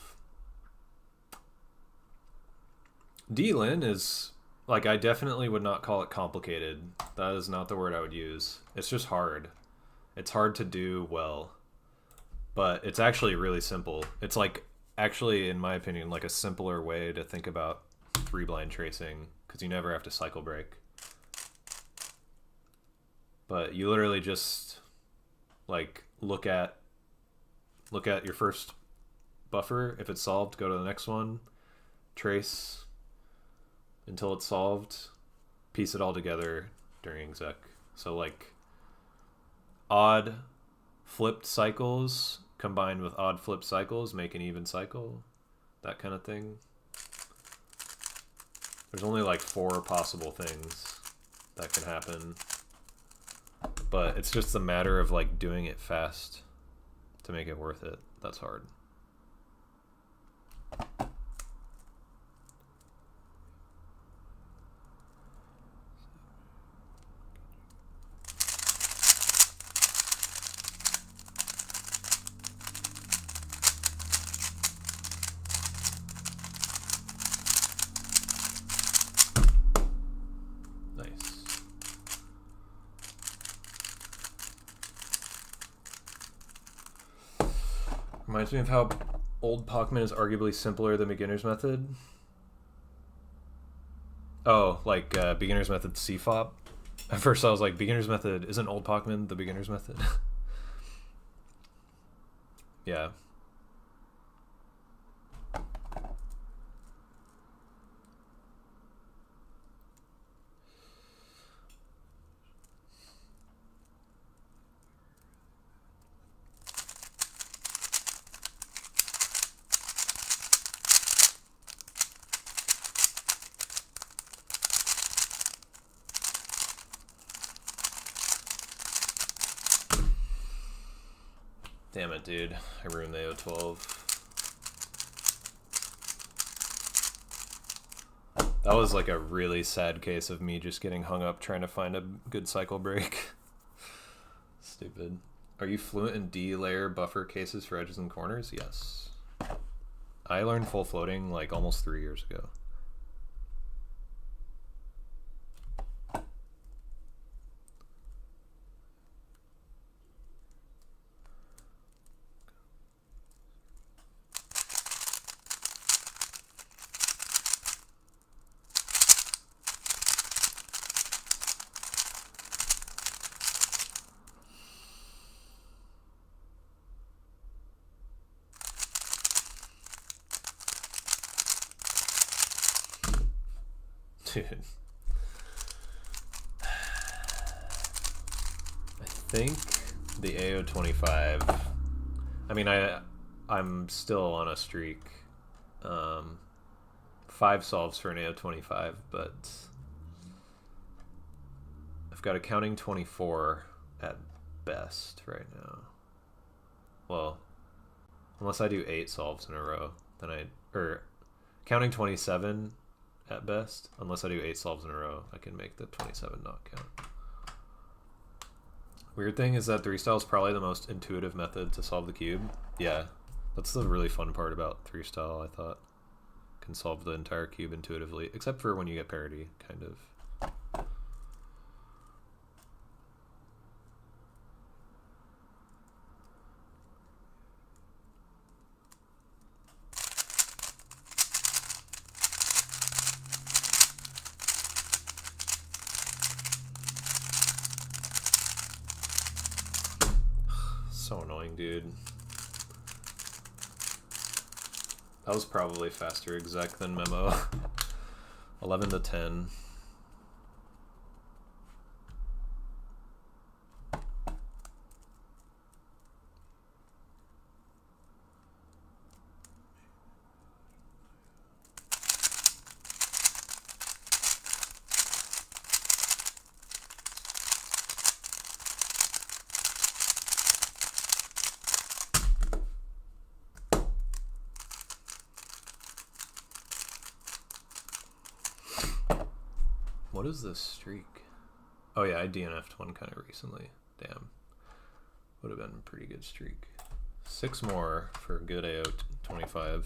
D-Lin is, like, I definitely would not call it complicated. That is not the word I would use. It's just hard. It's hard to do well. but it's actually really simple. It's like, actually, in my opinion, like a simpler way to think about 3-blind tracing, because you never have to cycle break. But you literally just like look at your first buffer. If it's solved, go to the next one, trace until it's solved, piece it all together during exec. So like odd flipped cycles combined with odd flipped cycles make an even cycle, that kind of thing. There's only like 4 possible things that can happen, but it's just a matter of like doing it fast to make it worth it. That's hard. Reminds me of how old Pacman is arguably simpler than beginner's method. Oh, like beginner's method CFOP. At first I was like, beginner's method, isn't old Pacman the beginner's method? Yeah. Damn it, dude. I ruined the AO12. That was like a really sad case of me just getting hung up trying to find a good cycle break. Stupid. Are you fluent in D-layer buffer cases for edges and corners? Yes. I learned full floating like almost 3 years ago. Dude. I think the AO25, I mean, I'm still on a streak. 5 solves for an AO25, but I've got a counting 24 at best right now. Well, unless I do 8 solves in a row, then or counting 27 at best, unless I do 8 solves in a row, I can make the 27 not count. Weird thing is that 3-style is probably the most intuitive method to solve the cube. Yeah, that's the really fun part about 3-style, I thought. Can solve the entire cube intuitively, except for when you get parity, kind of. So annoying, dude. That was probably faster exec than memo. 11 to 10. What is this streak? Oh yeah, I DNF'd one kind of recently. Damn. Would have been a pretty good streak. 6 more for a good AO25.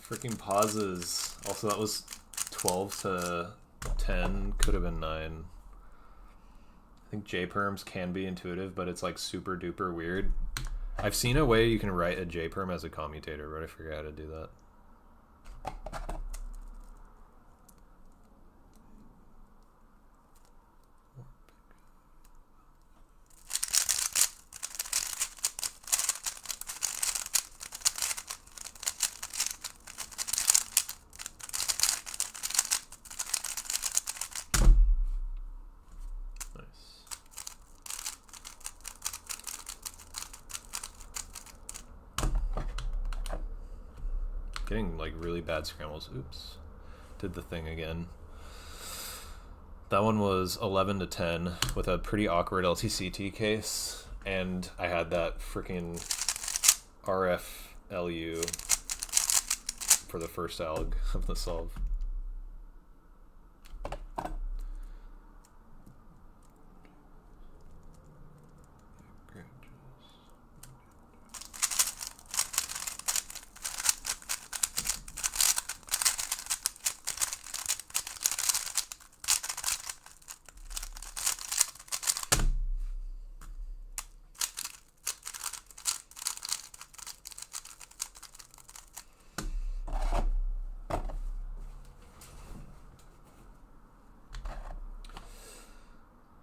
Freaking pauses. Also, that was 12 to 10. Could have been 9. I think J-perms can be intuitive, but it's like super duper weird. I've seen a way you can write a J-perm as a commutator, but I forget how to do that. Getting like really bad scrambles. Oops. Did the thing again. That one was 11 to 10 with a pretty awkward LTCT case. And I had that freaking RFLU for the first alg of the solve.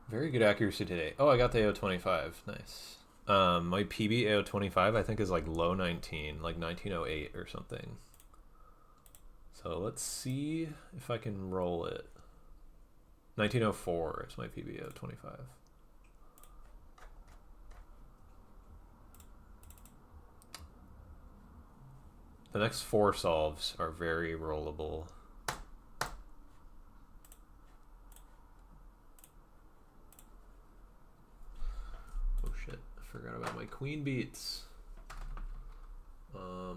Very good accuracy today. Oh, I got the AO25. Nice. My PB AO25 I think is like low 19, like 1908 or something. So let's see if I can roll it. 1904 is my PB AO25. The next 4 solves are very rollable. Forgot about my queen beats. We'll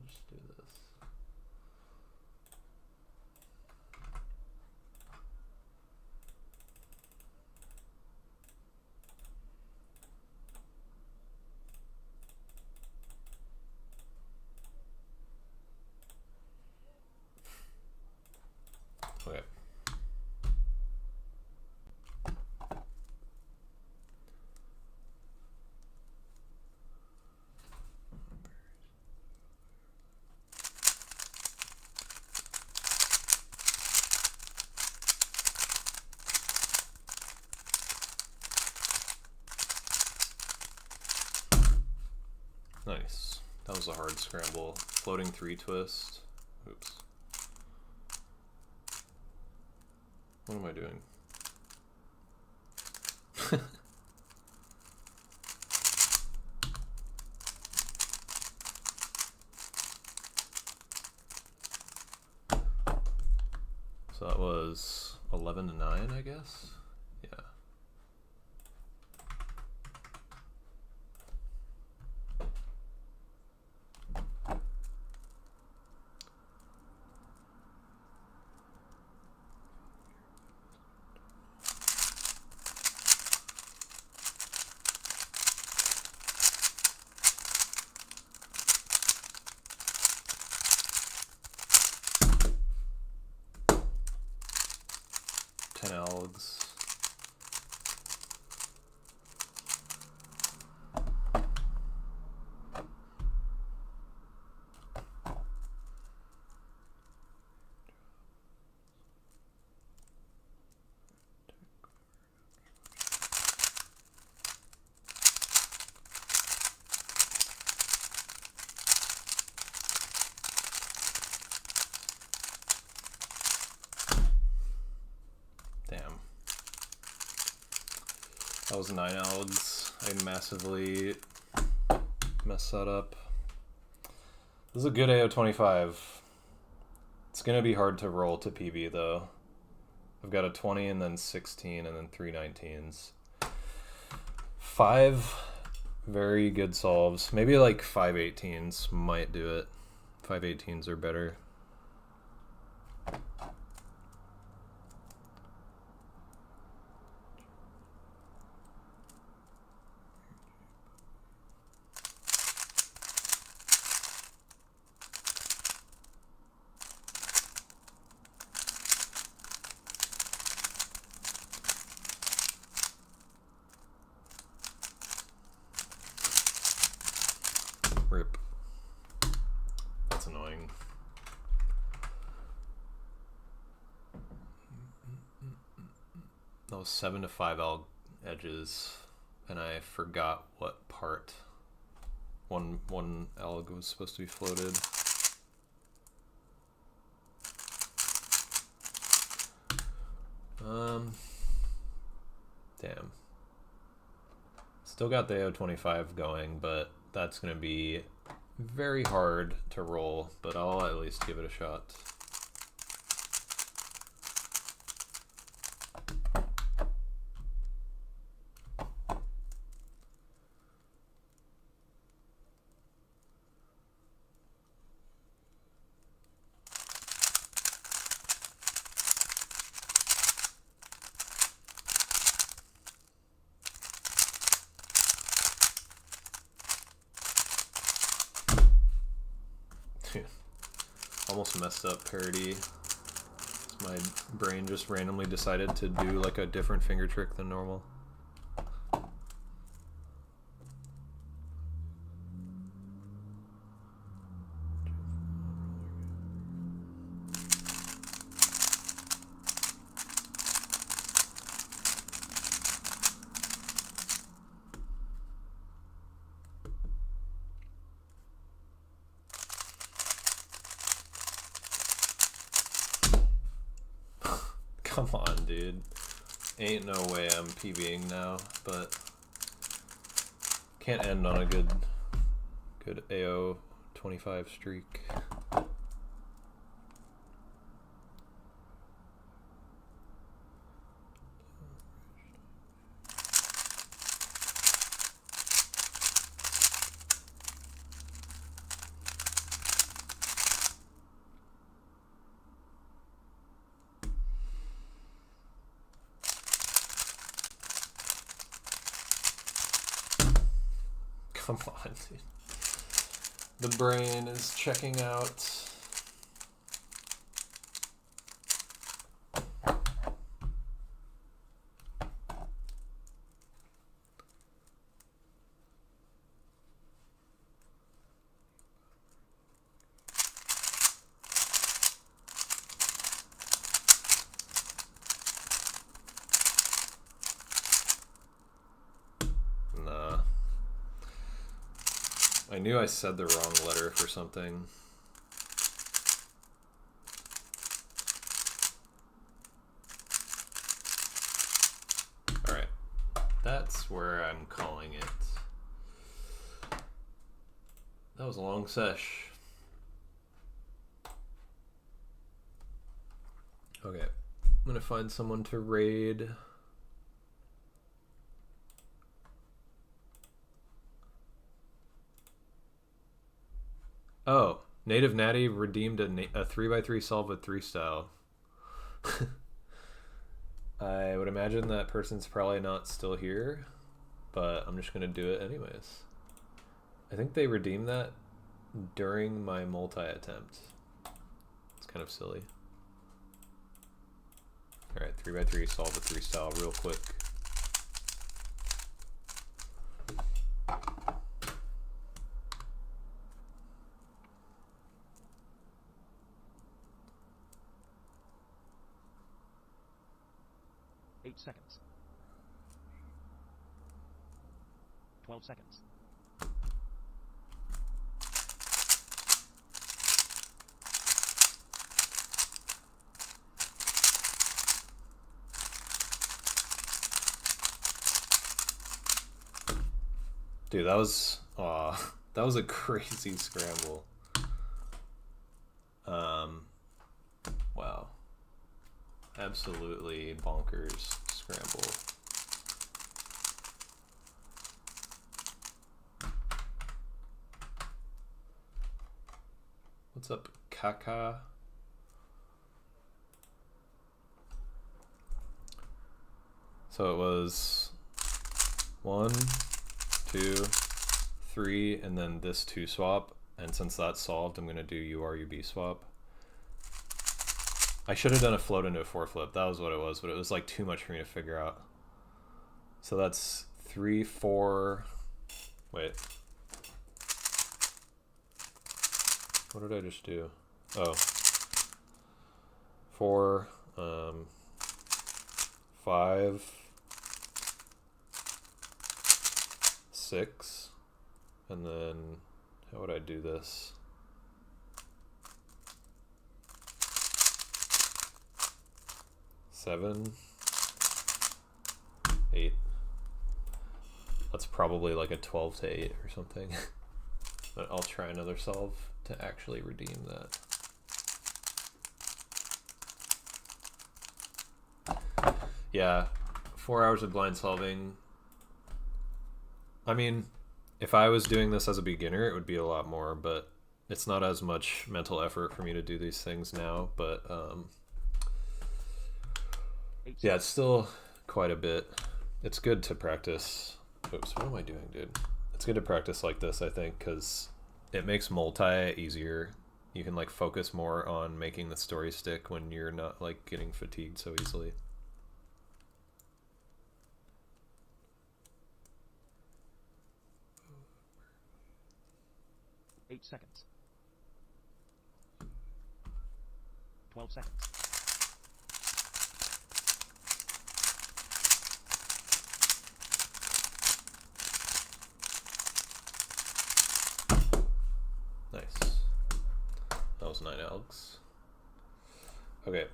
just do this. Okay. Nice. That was a hard scramble. Floating 3 twist. Oops. What am I doing? So that was 11 to 9, I guess? Yeah. Algs. That was 9 algs. I massively messed that up. This is a good AO25. It's going to be hard to roll to PB though. I've got a 20 and then 16 and then 3 19s. 5 very good solves. Maybe like 5 18s might do it. 5 18s are better. That was 7 to 5 edges, and I forgot what part one alg was supposed to be floated. Damn. Still got the AO25 going, but that's going to be very hard to roll, but I'll at least give it a shot. Almost messed up parity. My brain just randomly decided to do like a different finger trick than normal. Come on, dude. Ain't no way I'm PBing now, but can't end on a good AO 25 streak. Come on, dude. The brain is checking out. I knew I said the wrong letter for something. Alright. That's where I'm calling it. That was a long sesh. Okay. I'm gonna find someone to raid. Oh, Native Natty redeemed a 3x3 solve with 3 style. I would imagine that person's probably not still here, but I'm just going to do it anyways. I think they redeemed that during my multi-attempt. It's kind of silly. Alright, 3x3 solve with 3 style real quick. Seconds. 12 seconds. Dude, that was a crazy scramble. Wow. Absolutely bonkers scramble. What's up, Kaka? So it was 1, 2, 3, and then this 2 swap. And since that's solved, I'm gonna do URUB swap. I should have done a float into a 4 flip. That was what it was, but it was like too much for me to figure out. So that's 3, 4. Wait. What did I just do? Oh. 4, 5, 5, 6, and then how would I do this? 7, 8. That's probably like a 12 to 8 or something. But I'll try another solve to actually redeem that. Yeah, 4 hours of blind solving. I mean, if I was doing this as a beginner, it would be a lot more, but it's not as much mental effort for me to do these things now, but yeah, it's still quite a bit. It's good to practice. Oops, what am I doing, dude? It's good to practice like this, I think, because it makes multi easier. You can like focus more on making the story stick when you're not like getting fatigued so easily. Eight seconds. 12 seconds. Nice. That was 9 elks. Okay.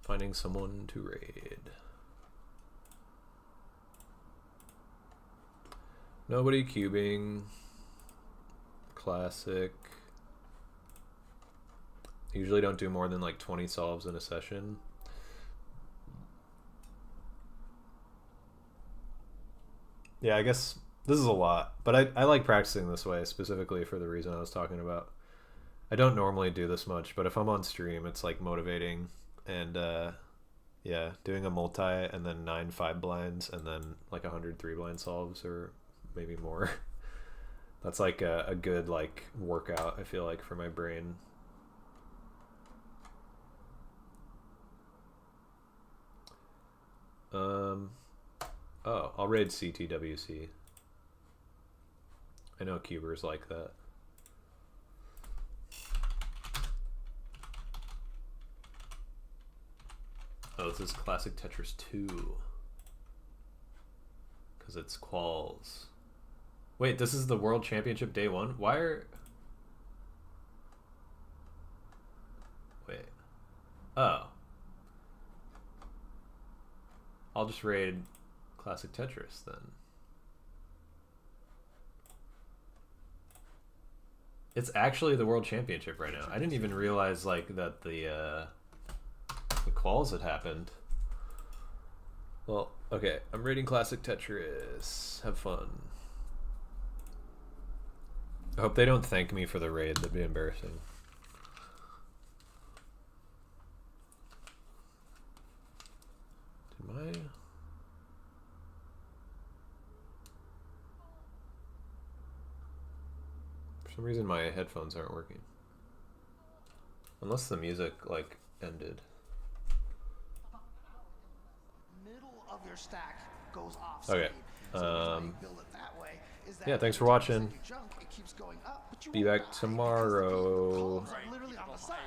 Finding someone to raid. Nobody cubing. Classic. Usually don't do more than like 20 solves in a session. Yeah, I guess this is a lot, but I like practicing this way specifically for the reason I was talking about. I don't normally do this much, but if I'm on stream, it's like motivating. And yeah, doing a multi and then 9 5 blinds and then like 100 3 blind solves or maybe more. That's like a good like workout, I feel like, for my brain. Oh, I'll raid CTWC. I know cubers like that. Oh, this is Classic Tetris 2. Because it's quals. Wait, this is the World Championship Day 1? Why are... Wait. Oh. I'll just raid Classic Tetris then. It's actually the World Championship right now. I didn't even realize like that the quals had happened. Well, okay, I'm raiding Classic Tetris. Have fun. I hope they don't thank me for the raid. That'd be embarrassing. Did my... For some reason my headphones aren't working. Unless the music like ended. Middle of your stack goes off. Okay. Build it that way. Yeah, thanks for watching. It keeps going up, but you Be won't back die tomorrow. because the columns are literally on the side.